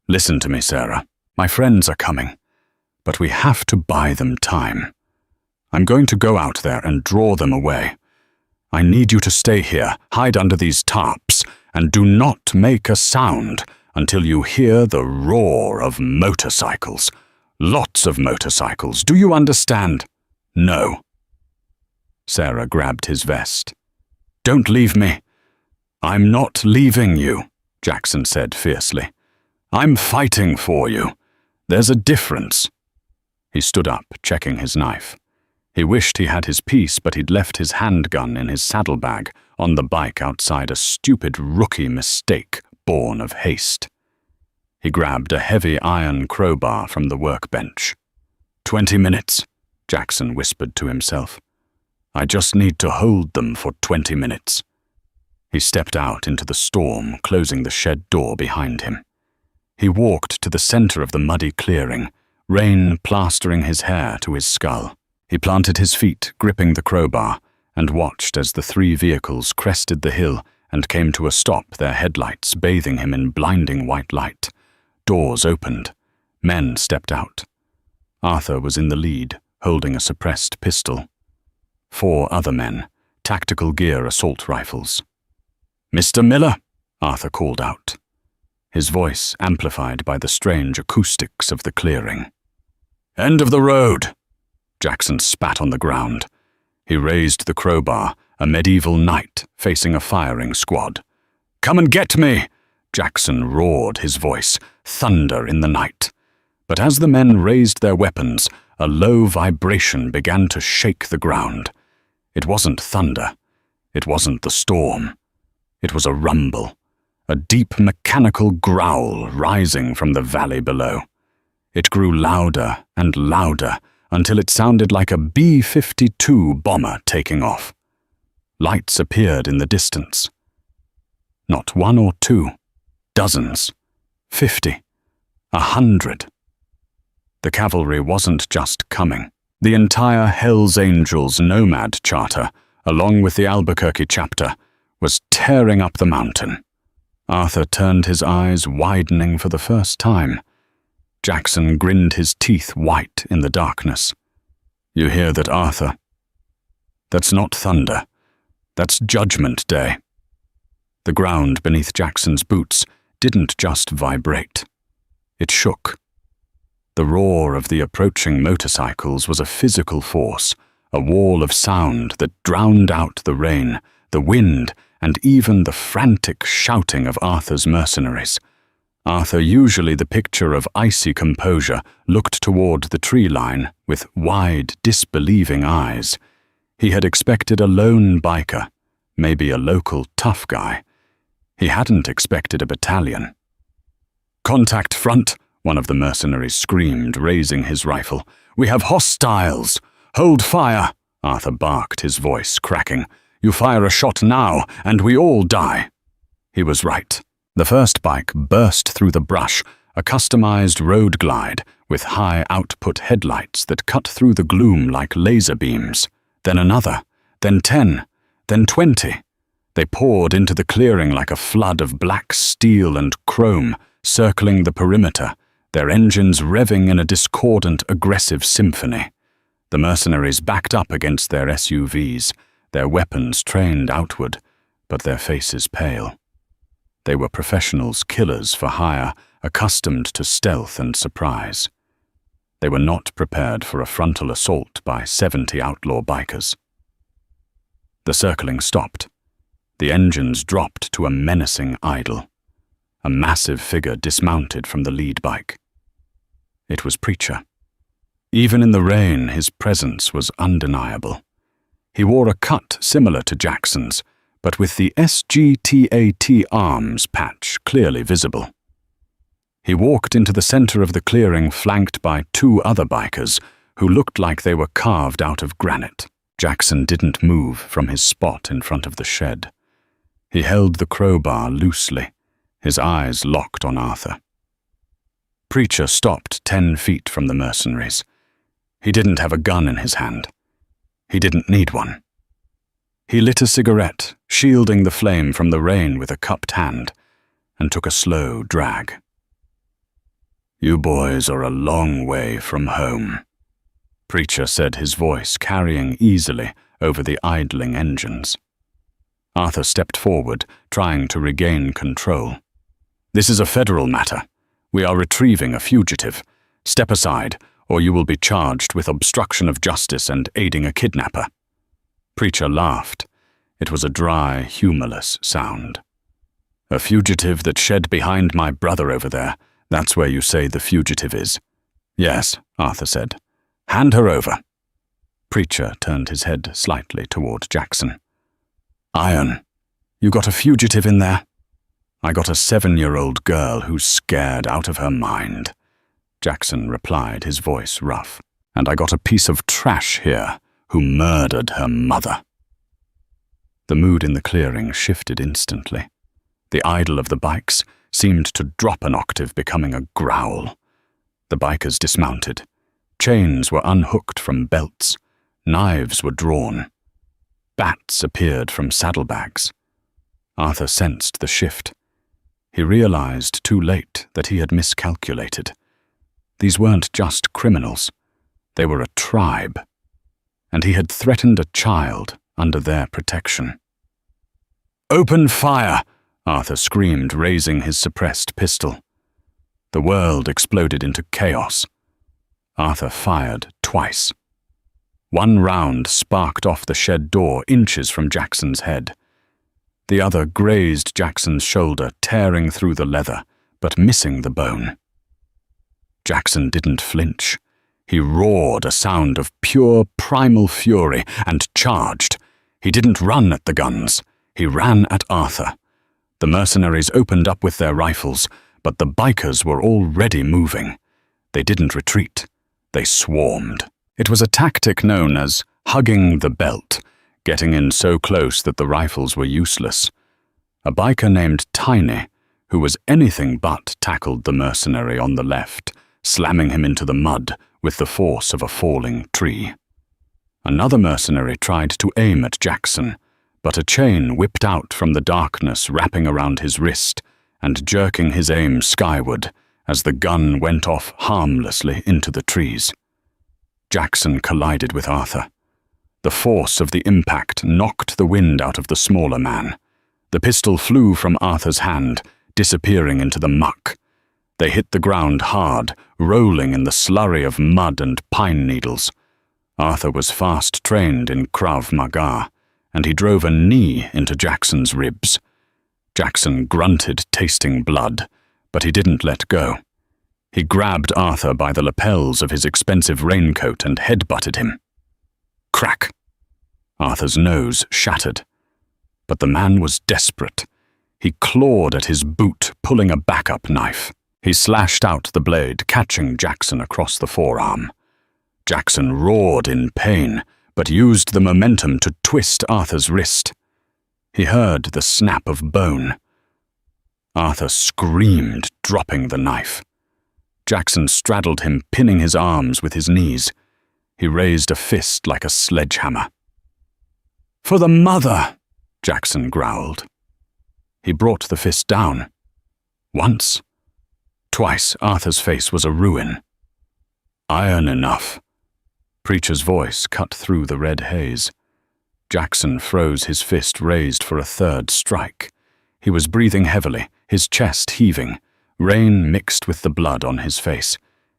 "Listen to me, Sarah. My friends are coming, but we have to buy them time. I'm going to go out there and draw them away. I need you to stay here, hide under these tarps, and do not make a sound until you hear the roar of motorcycles. Lots of motorcycles. Do you understand?" "No." Sarah grabbed his vest. "Don't leave me." "I'm not leaving you," Jackson said fiercely. "I'm fighting for you. There's a difference." He stood up, checking his knife. He wished he had his piece, but he'd left his handgun in his saddlebag on the bike outside, a stupid rookie mistake born of haste. He grabbed a heavy iron crowbar from the workbench. 20 minutes, Jackson whispered to himself. I just need to hold them for 20 minutes. He stepped out into the storm, closing the shed door behind him. He walked to the center of the muddy clearing, rain plastering his hair to his skull. He planted his feet, gripping the crowbar, and watched as the 3 vehicles crested the hill and came to a stop, their headlights bathing him in blinding white light. Doors opened. Men stepped out. Arthur was in the lead, holding a suppressed pistol. 4 other men, tactical gear assault rifles. "Mr. Miller," Arthur called out, his voice amplified by the strange acoustics of the clearing. "End of the road!" Jackson spat on the ground. He raised the crowbar, a medieval knight facing a firing squad. "Come and get me!" Jackson roared, his voice thunder in the night. But as the men raised their weapons, a low vibration began to shake the ground. It wasn't thunder. It wasn't the storm. It was a rumble, a deep mechanical growl rising from the valley below. It grew louder and louder until it sounded like a B-52 bomber taking off. Lights appeared in the distance. Not 1 or 2, dozens, 50, 100. The cavalry wasn't just coming. The entire Hells Angels Nomad Charter, along with the Albuquerque chapter, was tearing up the mountain. Arthur turned his eyes, widening for the first time. Jackson grinned his teeth white in the darkness. "You hear that, Arthur? That's not thunder. That's Judgment Day." The ground beneath Jackson's boots didn't just vibrate. It shook. The roar of the approaching motorcycles was a physical force, a wall of sound that drowned out the rain, the wind, and even the frantic shouting of Arthur's mercenaries. Arthur, usually the picture of icy composure, looked toward the tree line with wide, disbelieving eyes. He had expected a lone biker, maybe a local tough guy. He hadn't expected a battalion. "Contact front!" one of the mercenaries screamed, raising his rifle. "We have hostiles! Hold fire!" Arthur barked, his voice cracking. "You fire a shot now, and we all die." He was right. The first bike burst through the brush, a customized road glide with high-output headlights that cut through the gloom like laser beams. Then another, then 10, then 20. They poured into the clearing like a flood of black steel and chrome, circling the perimeter, their engines revving in a discordant, aggressive symphony. The mercenaries backed up against their SUVs, their weapons trained outward, but their faces pale. They were professionals, killers for hire, accustomed to stealth and surprise. They were not prepared for a frontal assault by 70 outlaw bikers. The circling stopped. The engines dropped to a menacing idle. A massive figure dismounted from the lead bike. It was Preacher. Even in the rain, his presence was undeniable. He wore a cut similar to Jackson's, but with the SGTAT arms patch clearly visible. He walked into the center of the clearing, flanked by 2 other bikers who looked like they were carved out of granite. Jackson didn't move from his spot in front of the shed. He held the crowbar loosely, his eyes locked on Arthur. Preacher stopped 10 feet from the mercenaries. He didn't have a gun in his hand. He didn't need one. He lit a cigarette, shielding the flame from the rain with a cupped hand, and took a slow drag. "You boys are a long way from home," Preacher said, his voice carrying easily over the idling engines. Arthur stepped forward, trying to regain control. "This is a federal matter. We are retrieving a fugitive. Step aside, or you will be charged with obstruction of justice and aiding a kidnapper." Preacher laughed. It was a dry, humorless sound. "A fugitive that shed behind my brother over there. That's where you say the fugitive is." "Yes," Arthur said. "Hand her over." Preacher turned his head slightly toward Jackson. "Iron, you got a fugitive in there?" "I got a 7-year-old girl who's scared out of her mind," Jackson replied, his voice rough. "And I got a piece of trash here who murdered her mother." The mood in the clearing shifted instantly. The idle of the bikes seemed to drop an octave, becoming a growl. The bikers dismounted. Chains were unhooked from belts. Knives were drawn. Bats appeared from saddlebags. Arthur sensed the shift. He realized too late that he had miscalculated. These weren't just criminals. They were a tribe. And he had threatened a child under their protection. "Open fire!" Arthur screamed, raising his suppressed pistol. The world exploded into chaos. Arthur fired twice. One round sparked off the shed door inches from Jackson's head. The other grazed Jackson's shoulder, tearing through the leather, but missing the bone. Jackson didn't flinch. He roared a sound of pure primal fury and charged. He didn't run at the guns. He ran at Arthur. The mercenaries opened up with their rifles, but the bikers were already moving. They didn't retreat. They swarmed. It was a tactic known as hugging the belt, getting in so close that the rifles were useless. A biker named Tiny, who was anything but, tackled the mercenary on the left, slamming him into the mud with the force of a falling tree. Another mercenary tried to aim at Jackson, but a chain whipped out from the darkness, wrapping around his wrist and jerking his aim skyward as the gun went off harmlessly into the trees. Jackson collided with Arthur. The force of the impact knocked the wind out of the smaller man. The pistol flew from Arthur's hand, disappearing into the muck. They hit the ground hard, rolling in the slurry of mud and pine needles. Arthur was fast trained in Krav Maga, and he drove a knee into Jackson's ribs. Jackson grunted, tasting blood, but he didn't let go. He grabbed Arthur by the lapels of his expensive raincoat and headbutted him. Crack! Arthur's nose shattered. But the man was desperate. He clawed at his boot, pulling a backup knife. He slashed out the blade, catching Jackson across the forearm. Jackson roared in pain, but used the momentum to twist Arthur's wrist. He heard the snap of bone. Arthur screamed, dropping the knife. Jackson straddled him, pinning his arms with his knees. He raised a fist like a sledgehammer. "For the mother!" Jackson growled. He brought the fist down. Once. Twice, Arthur's face was a ruin. "Iron enough." Preacher's voice cut through the red haze. Jackson froze, his fist raised for a third strike. He was breathing heavily, his chest heaving, rain mixed with the blood on his face.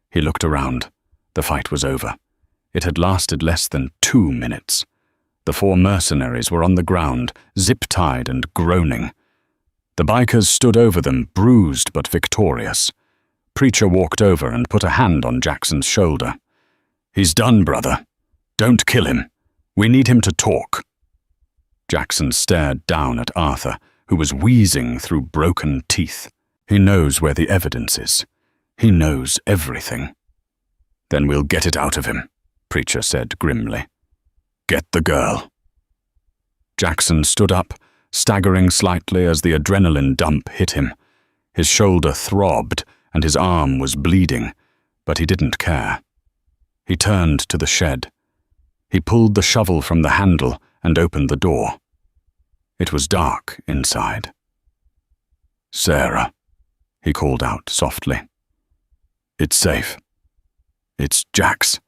He looked around. The fight was over. It had lasted less than 2 minutes. The 4 mercenaries were on the ground, zip-tied and groaning. The bikers stood over them, bruised but victorious. Preacher walked over and put a hand on Jackson's shoulder. "He's done, brother. Don't kill him. We need him to talk." Jackson stared down at Arthur, who was wheezing through broken teeth. He knows where the evidence is. He knows everything. "Then we'll get it out of him," Preacher said grimly. "Get the girl." Jackson stood up, staggering slightly as the adrenaline dump hit him. His shoulder throbbed and his arm was bleeding, but he didn't care. He turned to the shed. He pulled the shovel from the handle and opened the door. It was dark inside. "Sarah," he called out softly. "It's safe. It's Jax."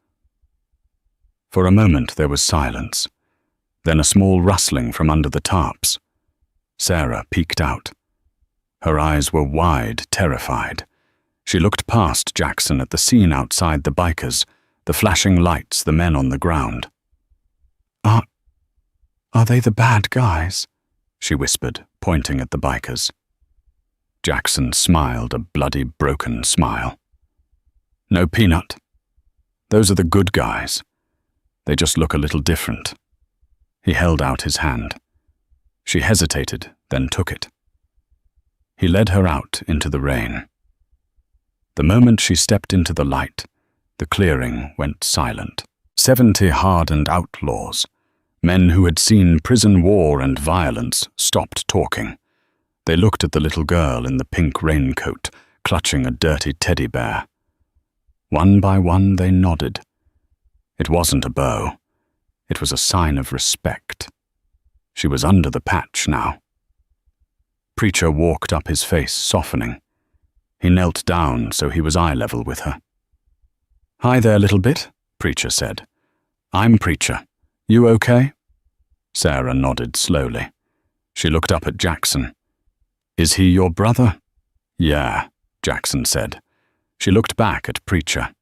For a moment there was silence, then a small rustling from under the tarps. Sarah peeked out. Her eyes were wide, terrified. She looked past Jackson at the scene outside the bikers, the flashing lights, the men on the ground. Are they the bad guys?" she whispered, pointing at the bikers. Jackson smiled a bloody, broken smile. "No, Peanut. Those are the good guys. They just look a little different." He held out his hand. She hesitated, then took it. He led her out into the rain. The moment she stepped into the light, the clearing went silent. 70 hardened outlaws, men who had seen prison war and violence, stopped talking. They looked at the little girl in the pink raincoat, clutching a dirty teddy bear. One by one they nodded. It wasn't a bow. It was a sign of respect. She was under the patch now. Preacher walked up, his face softening. He knelt down so he was eye level with her. "Hi there, little bit," Preacher said. "I'm Preacher. You okay?" Sarah nodded slowly. She looked up at Jackson. "Is he your brother?" "Yeah," Jackson said. She looked back at Preacher.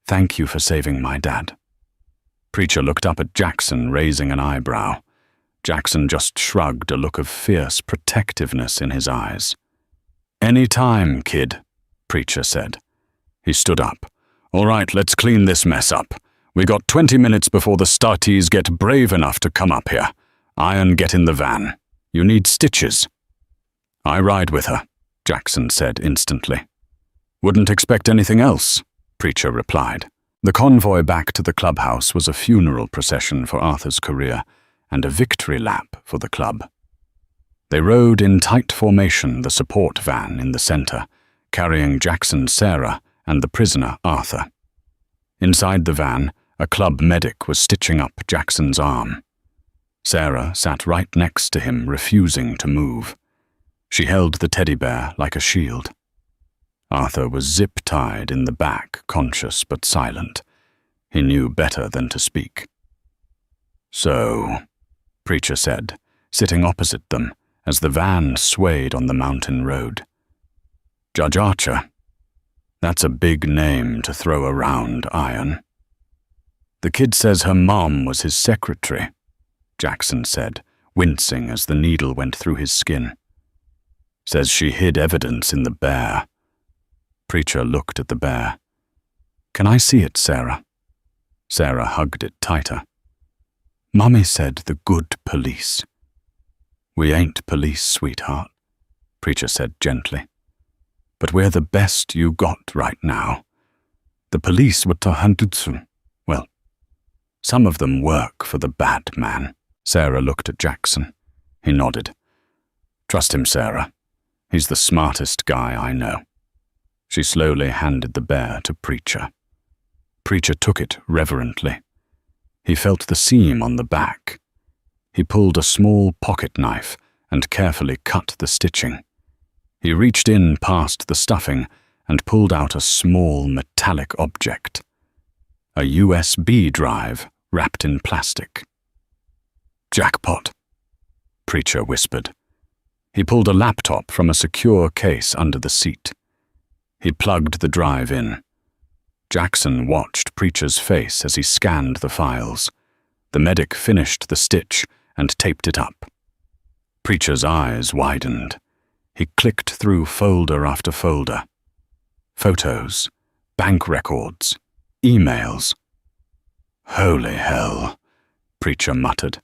"Thank you for saving my dad." Preacher looked up at Jackson, raising an eyebrow. Jackson just shrugged, a look of fierce protectiveness in his eyes. "Any time, kid," Preacher said. He stood up. "All right, let's clean this mess up. We got 20 minutes before the startees get brave enough to come up here. Iron, get in the van. You need stitches." "I ride with her," Jackson said instantly. "Wouldn't expect anything else," Preacher replied. The convoy back to the clubhouse was a funeral procession for Arthur's career and a victory lap for the club. They rode in tight formation, the support van in the center, carrying Jackson, Sarah, and the prisoner, Arthur. Inside the van, a club medic was stitching up Jackson's arm. Sarah sat right next to him, refusing to move. She held the teddy bear like a shield. Arthur was zip-tied in the back, conscious but silent. He knew better than to speak. "So," Preacher said, sitting opposite them as the van swayed on the mountain road. "Judge Archer. That's a big name to throw around, Iron." "The kid says her mom was his secretary," Jackson said, wincing as the needle went through his skin. "Says she hid evidence in the bear." Preacher looked at the bear. "Can I see it, Sarah?" Sarah hugged it tighter. "Mummy said the good police." "We ain't police, sweetheart," Preacher said gently. "But we're the best you got right now. The police were Tohandutsu. Well, some of them work for the bad man." Sarah looked at Jackson. He nodded. "Trust him, Sarah. He's the smartest guy I know." She slowly handed the bear to Preacher. Preacher took it reverently. He felt the seam on the back. He pulled a small pocket knife and carefully cut the stitching. He reached in past the stuffing and pulled out a small metallic object. A USB drive wrapped in plastic. Jackpot, Preacher whispered. He pulled a laptop from a secure case under the seat. He plugged the drive in. Jackson watched Preacher's face as he scanned the files. The medic finished the stitch and taped it up. Preacher's eyes widened. He clicked through folder after folder. Photos, bank records, emails. Holy hell, Preacher muttered.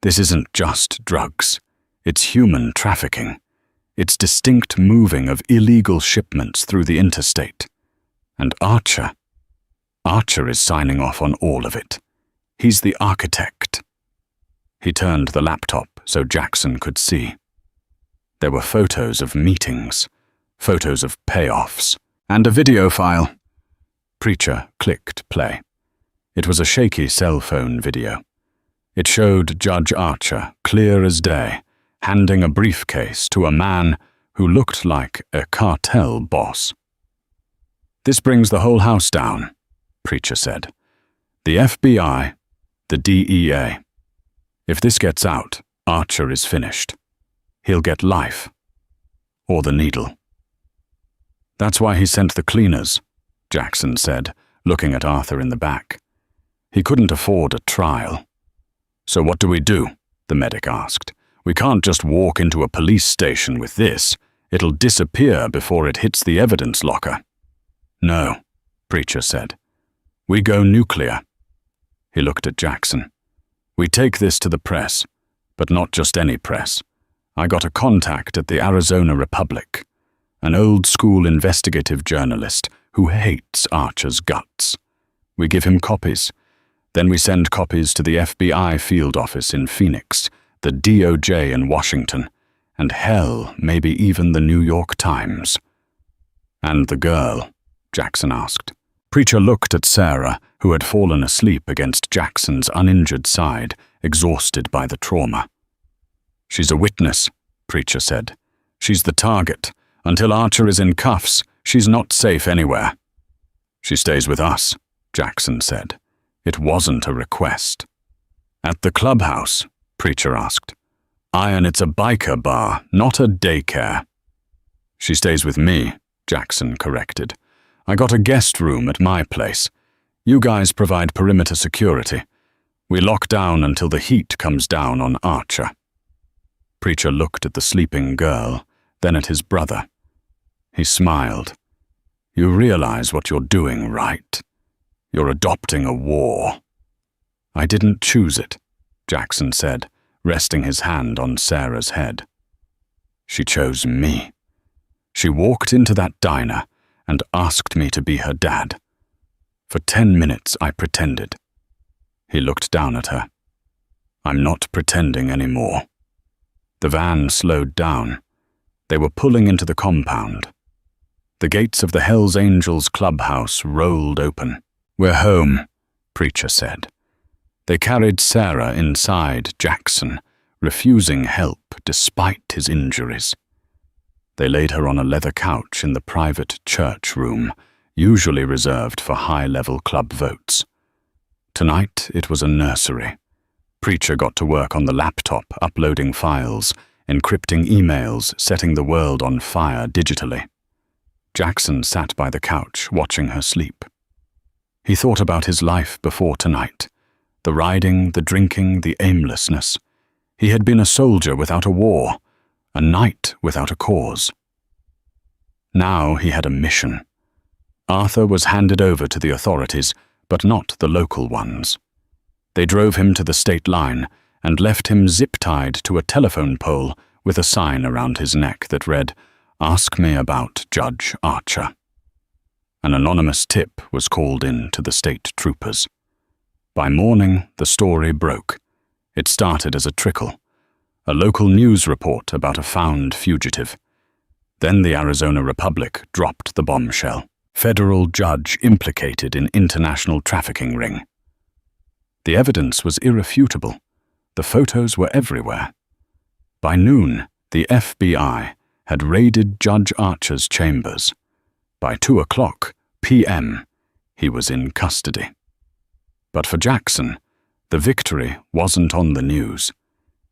This isn't just drugs. It's human trafficking. It's distinct moving of illegal shipments through the interstate. And Archer is signing off on all of it. He's the architect. He turned the laptop so Jackson could see. There were photos of meetings, photos of payoffs, and a video file. Preacher clicked play. It was a shaky cell phone video. It showed Judge Archer, clear as day, handing a briefcase to a man who looked like a cartel boss. "This brings the whole house down," Preacher said. "The FBI, the DEA. If this gets out, Archer is finished. He'll get life. Or the needle." "That's why he sent the cleaners," Jackson said, looking at Arthur in the back. "He couldn't afford a trial." "So what do we do?" the medic asked. "We can't just walk into a police station with this. It'll disappear before it hits the evidence locker." "No," Preacher said. "We go nuclear." He looked at Jackson. "We take this to the press, but not just any press. I got a contact at the Arizona Republic, an old-school investigative journalist who hates Archer's guts. We give him copies. Then we send copies to the FBI field office in Phoenix, the DOJ in Washington, and hell, maybe even the New York Times." "And the girl?" Jackson asked. Preacher looked at Sarah, who had fallen asleep against Jackson's uninjured side, exhausted by the trauma. "She's a witness," Preacher said. "She's the target. Until Archer is in cuffs, she's not safe anywhere." "She stays with us," Jackson said. It wasn't a request. "At the clubhouse?" Preacher asked. "Iron, it's a biker bar, not a daycare." "She stays with me," Jackson corrected. "I got a guest room at my place. You guys provide perimeter security. We lock down until the heat comes down on Archer." Preacher looked at the sleeping girl, then at his brother. He smiled. "You realize what you're doing, right? You're adopting a war." "I didn't choose it," Jackson said, resting his hand on Sarah's head. "She chose me. She walked into that diner and asked me to be her dad. For 10 minutes I pretended." He looked down at her. "I'm not pretending anymore." The van slowed down. They were pulling into the compound. The gates of the Hells Angels clubhouse rolled open. "We're home," Preacher said. They carried Sarah inside Jackson, refusing help despite his injuries. They laid her on a leather couch in the private church room, usually reserved for high-level club votes. Tonight it was a nursery. Preacher got to work on the laptop, uploading files, encrypting emails, setting the world on fire digitally. Jackson sat by the couch, watching her sleep. He thought about his life before tonight. The riding, the drinking, the aimlessness. He had been a soldier without a war, a knight without a cause. Now he had a mission. Arthur was handed over to the authorities, but not the local ones. They drove him to the state line and left him zip-tied to a telephone pole with a sign around his neck that read, "Ask me about Judge Archer." An anonymous tip was called in to the state troopers. By morning, the story broke. It started as a trickle. A local news report about a found fugitive. Then the Arizona Republic dropped the bombshell. Federal judge implicated in international trafficking ring. The evidence was irrefutable. The photos were everywhere. By noon, the FBI had raided Judge Archer's chambers. By 2:00 p.m., he was in custody. But for Jackson, The victory wasn't on the news.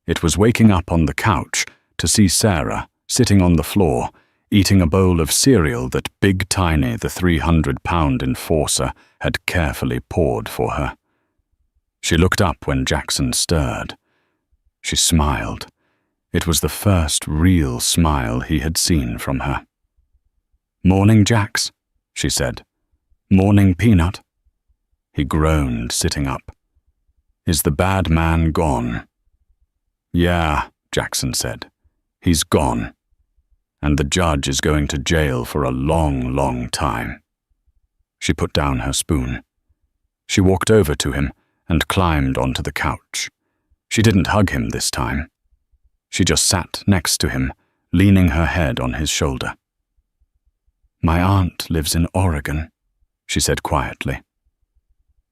It was waking up on the couch to see Sarah sitting on the floor, eating a bowl of cereal that Big Tiny, the 300-pound enforcer, had carefully poured for her. She looked up when Jackson stirred. She smiled. It was the first real smile he had seen from her. "Morning, Jax," she said. "Morning, Peanut." He groaned, sitting up. "Is the bad man gone?" "Yeah," Jackson said. "He's gone. And the judge is going to jail for a long, long time." She put down her spoon. She walked over to him and climbed onto the couch. She didn't hug him this time. She just sat next to him, leaning her head on his shoulder. "My aunt lives in Oregon," she said quietly.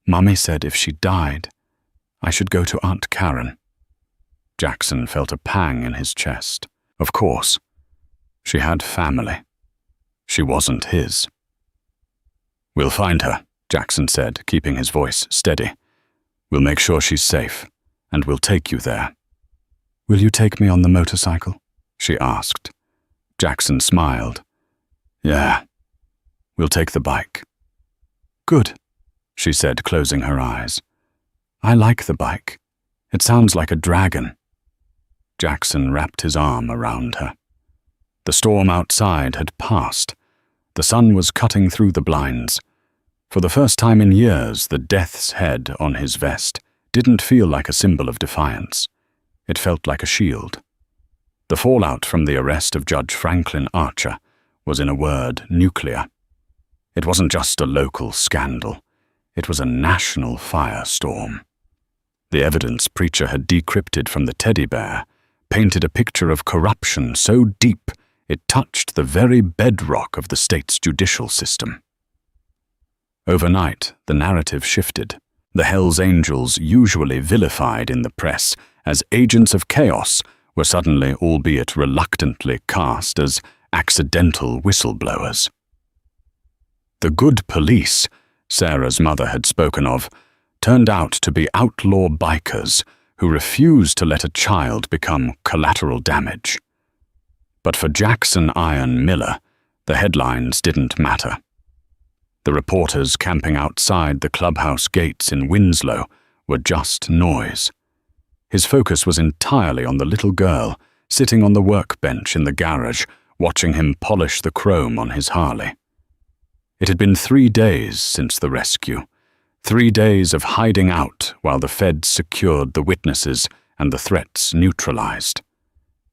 "Mummy said if she died, I should go to Aunt Karen." Jackson felt a pang in his chest. Of course. She had family. She wasn't his. "We'll find her," Jackson said, keeping his voice steady. "We'll make sure she's safe, and we'll take you there." "Will you take me on the motorcycle?" she asked. Jackson smiled. "Yeah, we'll take the bike." "Good," she said, closing her eyes. "I like the bike. It sounds like a dragon." Jackson wrapped his arm around her. The storm outside had passed. The sun was cutting through the blinds. For the first time in years, the death's head on his vest didn't feel like a symbol of defiance. It felt like a shield. The fallout from the arrest of Judge Franklin Archer was, in a word, nuclear. It wasn't just a local scandal. It was a national firestorm. The evidence Preacher had decrypted from the teddy bear painted a picture of corruption so deep it touched the very bedrock of the state's judicial system. Overnight, the narrative shifted. The Hells Angels, usually vilified in the press as agents of chaos, were suddenly, albeit reluctantly, cast as accidental whistleblowers. The good police Sarah's mother had spoken of turned out to be outlaw bikers who refused to let a child become collateral damage. But for Jackson Iron Miller, the headlines didn't matter. The reporters camping outside the clubhouse gates in Winslow were just noise. His focus was entirely on the little girl sitting on the workbench in the garage, watching him polish the chrome on his Harley. It had been 3 days since the rescue, 3 days of hiding out while the feds secured the witnesses and the threats neutralized.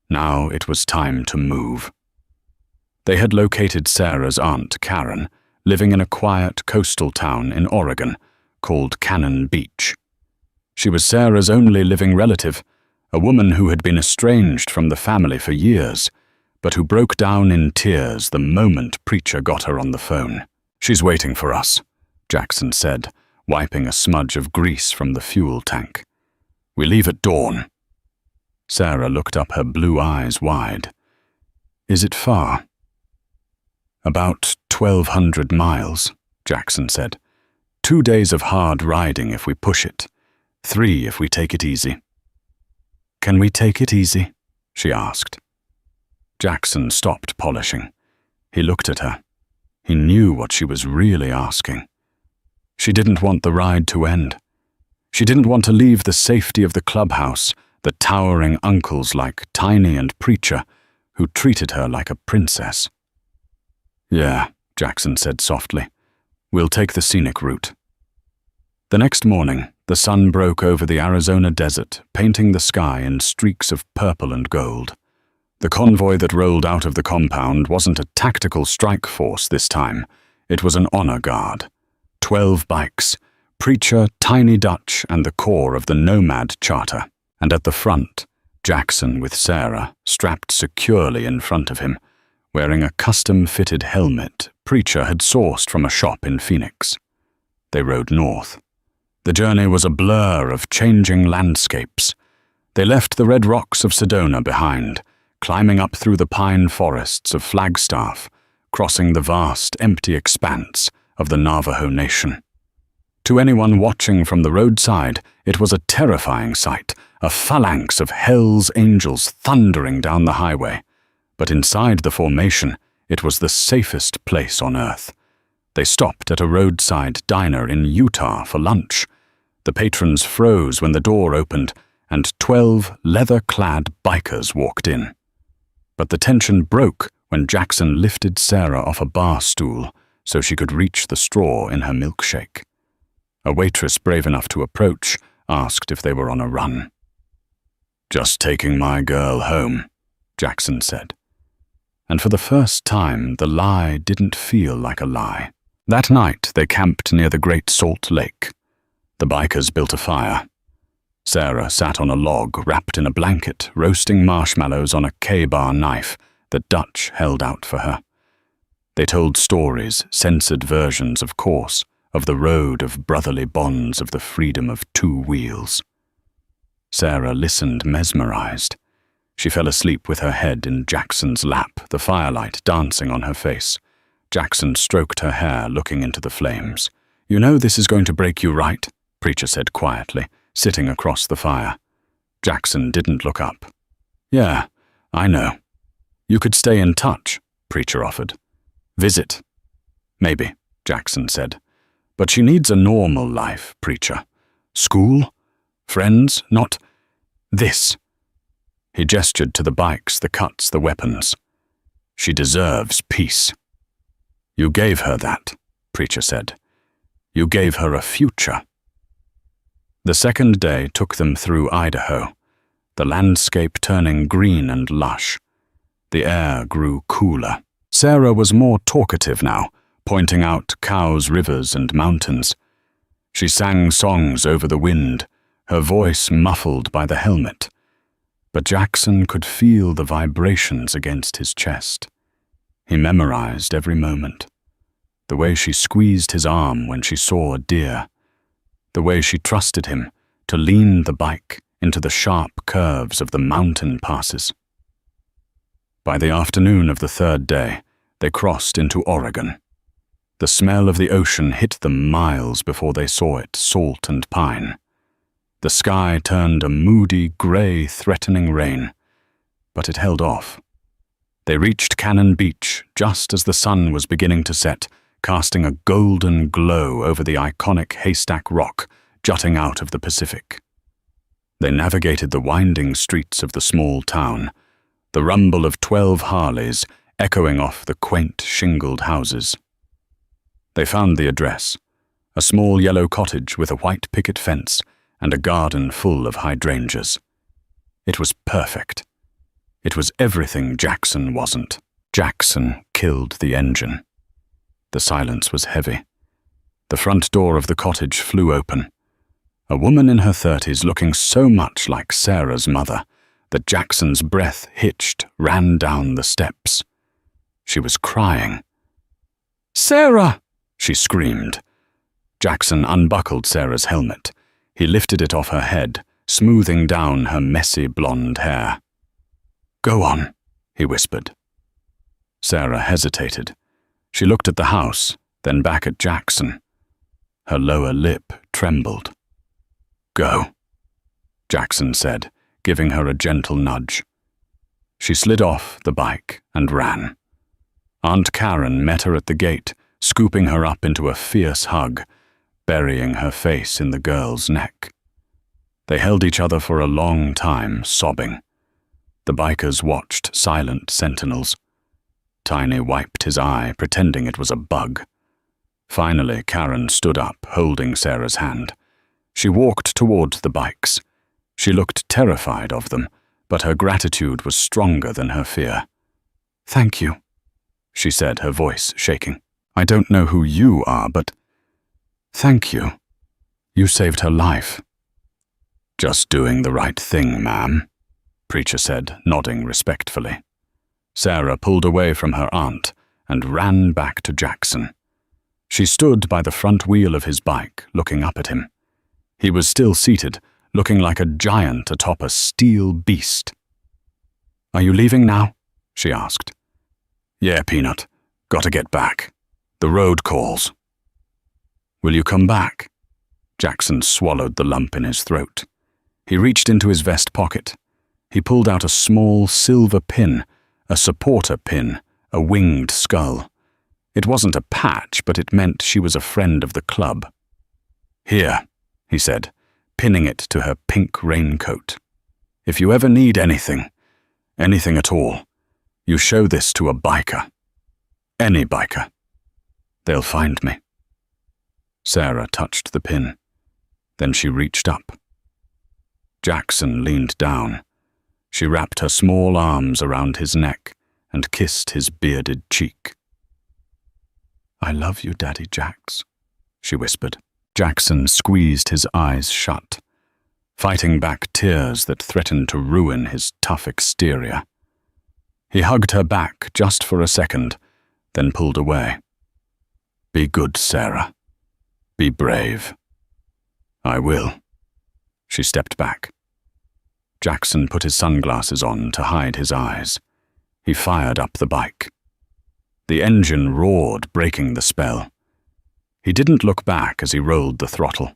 Now it was time to move. They had located Sarah's Aunt Karen, living in a quiet coastal town in Oregon called Cannon Beach. She was Sarah's only living relative, a woman who had been estranged from the family for years, but who broke down in tears the moment Preacher got her on the phone. "She's waiting for us," Jackson said, wiping a smudge of grease from the fuel tank. "We leave at dawn." Sarah looked up, her blue eyes wide. "Is it far?" "About 1,200 miles, Jackson said. 2 days of hard riding if we push it. 3 if we take it easy." "Can we take it easy?" she asked. Jackson stopped polishing. He looked at her. He knew what she was really asking. She didn't want the ride to end. She didn't want to leave the safety of the clubhouse, the towering uncles like Tiny and Preacher, who treated her like a princess. "Yeah," Jackson said softly. "We'll take the scenic route." The next morning, the sun broke over the Arizona desert, painting the sky in streaks of purple and gold. The convoy that rolled out of the compound wasn't a tactical strike force this time. It was an honor guard. 12 bikes, Preacher, Tiny Dutch, and the core of the Nomad Charter. And at the front, Jackson with Sarah, strapped securely in front of him, wearing a custom-fitted helmet Preacher had sourced from a shop in Phoenix. They rode north. The journey was a blur of changing landscapes. They left the red rocks of Sedona behind, climbing up through the pine forests of Flagstaff, crossing the vast, empty expanse of the Navajo Nation. To anyone watching from the roadside, it was a terrifying sight, a phalanx of hell's angels thundering down the highway. But inside the formation, it was the safest place on earth. They stopped at a roadside diner in Utah for lunch. The patrons froze when the door opened, and 12 leather-clad bikers walked in. But the tension broke when Jackson lifted Sarah off a bar stool so she could reach the straw in her milkshake. A waitress brave enough to approach asked if they were on a run. "Just taking my girl home," Jackson said. And for the first time, the lie didn't feel like a lie. That night, they camped near the Great Salt Lake. The bikers built a fire. Sarah sat on a log wrapped in a blanket, roasting marshmallows on a K-bar knife that Dutch held out for her. They told stories, censored versions, of course, of the road of brotherly bonds, of the freedom of two wheels. Sarah listened mesmerized. She fell asleep with her head in Jackson's lap, the firelight dancing on her face. Jackson stroked her hair, looking into the flames. "You know this is going to break you, right?" Preacher said quietly, sitting across the fire. Jackson didn't look up. "Yeah, I know. You could stay in touch," Preacher offered. "Visit." "Maybe," Jackson said. "But she needs a normal life, Preacher. School? Friends? Not this." He gestured to the bikes, the cuts, the weapons. "She deserves peace." "You gave her that," Preacher said. "You gave her a future." The second day took them through Idaho, the landscape turning green and lush. The air grew cooler. Sarah was more talkative now, pointing out cows, rivers, and mountains. She sang songs over the wind, her voice muffled by the helmet. But Jackson could feel the vibrations against his chest. He memorized every moment. The way she squeezed his arm when she saw a deer. The way she trusted him to lean the bike into the sharp curves of the mountain passes. By the afternoon of the third day, they crossed into Oregon. The smell of the ocean hit them miles before they saw it, salt and pine. The sky turned a moody, gray, threatening rain, but it held off. They reached Cannon Beach just as the sun was beginning to set, casting a golden glow over the iconic Haystack Rock jutting out of the Pacific. They navigated the winding streets of the small town, the rumble of 12 Harleys echoing off the quaint shingled houses. They found the address, a small yellow cottage with a white picket fence and a garden full of hydrangeas. It was perfect. It was everything Jackson wasn't. Jackson killed the engine. The silence was heavy. The front door of the cottage flew open. A woman in her 30s looking so much like Sarah's mother that Jackson's breath hitched, ran down the steps. She was crying. "Sarah!" she screamed. Jackson unbuckled Sarah's helmet. He lifted it off her head, smoothing down her messy blonde hair. "Go on," he whispered. Sarah hesitated. She looked at the house, then back at Jackson. Her lower lip trembled. "Go," Jackson said, giving her a gentle nudge. She slid off the bike and ran. Aunt Karen met her at the gate, scooping her up into a fierce hug, burying her face in the girl's neck. They held each other for a long time, sobbing. The bikers watched, silent sentinels. Tiny wiped his eye, pretending it was a bug. Finally, Karen stood up, holding Sarah's hand. She walked toward the bikes. She looked terrified of them, but her gratitude was stronger than her fear. "Thank you," she said, her voice shaking. "I don't know who you are, but thank you. You saved her life." "Just doing the right thing, ma'am," Preacher said, nodding respectfully. Sarah pulled away from her aunt and ran back to Jackson. She stood by the front wheel of his bike, looking up at him. He was still seated, looking like a giant atop a steel beast. "Are you leaving now?" she asked. "Yeah, Peanut. Gotta get back. The road calls." "Will you come back?" Jackson swallowed the lump in his throat. He reached into his vest pocket. He pulled out a small silver pin, a supporter pin, a winged skull. It wasn't a patch, but it meant she was a friend of the club. "Here," he said, pinning it to her pink raincoat. "If you ever need anything at all, you show this to a biker. Any biker. They'll find me." Sarah touched the pin. Then she reached up. Jackson leaned down. She wrapped her small arms around his neck and kissed his bearded cheek. "I love you, Daddy Jax," she whispered. Jackson squeezed his eyes shut, fighting back tears that threatened to ruin his tough exterior. He hugged her back just for a second, then pulled away. "Be good, Sarah. Be brave." "I will." She stepped back. Jackson put his sunglasses on to hide his eyes. He fired up the bike. The engine roared, breaking the spell. He didn't look back as he rolled the throttle.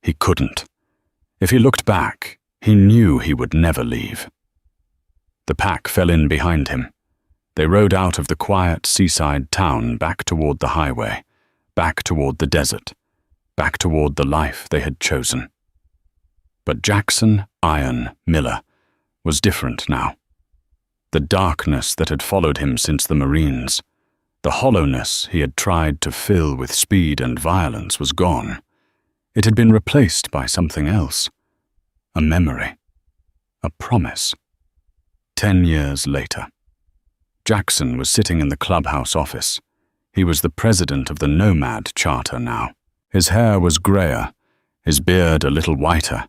He couldn't. If he looked back, he knew he would never leave. The pack fell in behind him. They rode out of the quiet seaside town back toward the highway, back toward the desert, back toward the life they had chosen. But Jackson Iron Miller was different now. The darkness that had followed him since the Marines, the hollowness he had tried to fill with speed and violence was gone. It had been replaced by something else. A memory. A promise. 10 years later. Jackson was sitting in the clubhouse office. He was the president of the Nomad Charter now. His hair was grayer, his beard a little whiter,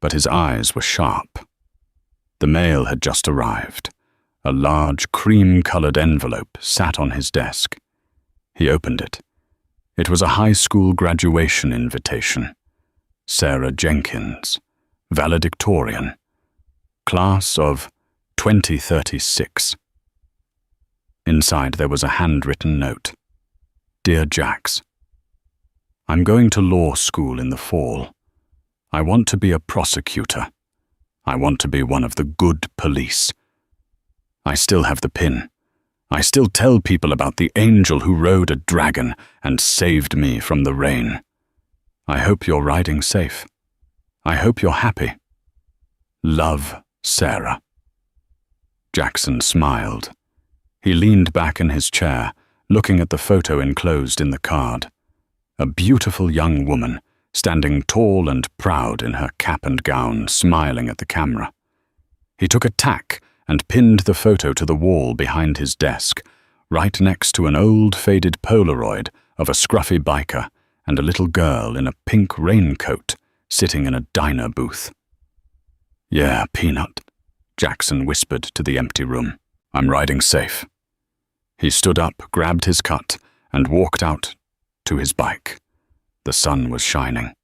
but his eyes were sharp. The mail had just arrived. A large cream-colored envelope sat on his desk. He opened it. It was a high school graduation invitation. Sarah Jenkins, valedictorian, class of 2036. Inside there was a handwritten note. "Dear Jax, I'm going to law school in the fall. I want to be a prosecutor. I want to be one of the good police. I still have the pin. I still tell people about the angel who rode a dragon and saved me from the rain. I hope you're riding safe. I hope you're happy. Love, Sarah." Jackson smiled. He leaned back in his chair, looking at the photo enclosed in the card. A beautiful young woman, standing tall and proud in her cap and gown, smiling at the camera. He took a tack and pinned the photo to the wall behind his desk, right next to an old faded Polaroid of a scruffy biker and a little girl in a pink raincoat sitting in a diner booth. "Yeah, Peanut," Jackson whispered to the empty room. "I'm riding safe." He stood up, grabbed his cut, and walked out to his bike. The sun was shining.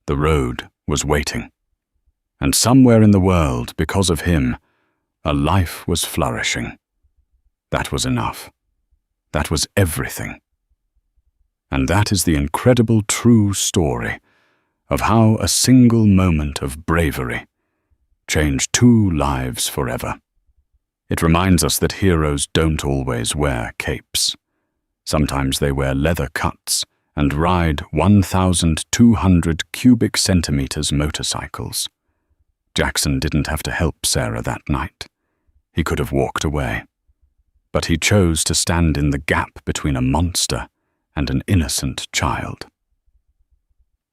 The road was waiting. And somewhere in the world, because of him, a life was flourishing. That was enough. That was everything. And that is the incredible true story of how a single moment of bravery changed 2 lives forever. It reminds us that heroes don't always wear capes. Sometimes they wear leather cuts and ride 1,200 cubic centimeters motorcycles. Jackson didn't have to help Sarah that night. He could have walked away. But he chose to stand in the gap between a monster and an innocent child.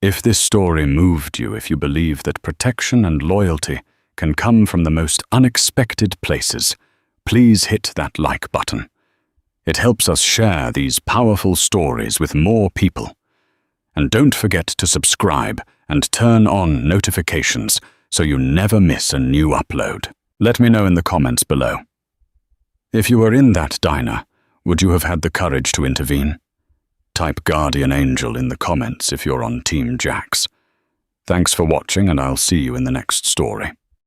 If this story moved you, if you believe that protection and loyalty can come from the most unexpected places, please hit that like button. It helps us share these powerful stories with more people. And don't forget to subscribe and turn on notifications so you never miss a new upload. Let me know in the comments below. If you were in that diner, would you have had the courage to intervene? Type Guardian Angel in the comments if you're on Team Jax. Thanks for watching, and I'll see you in the next story.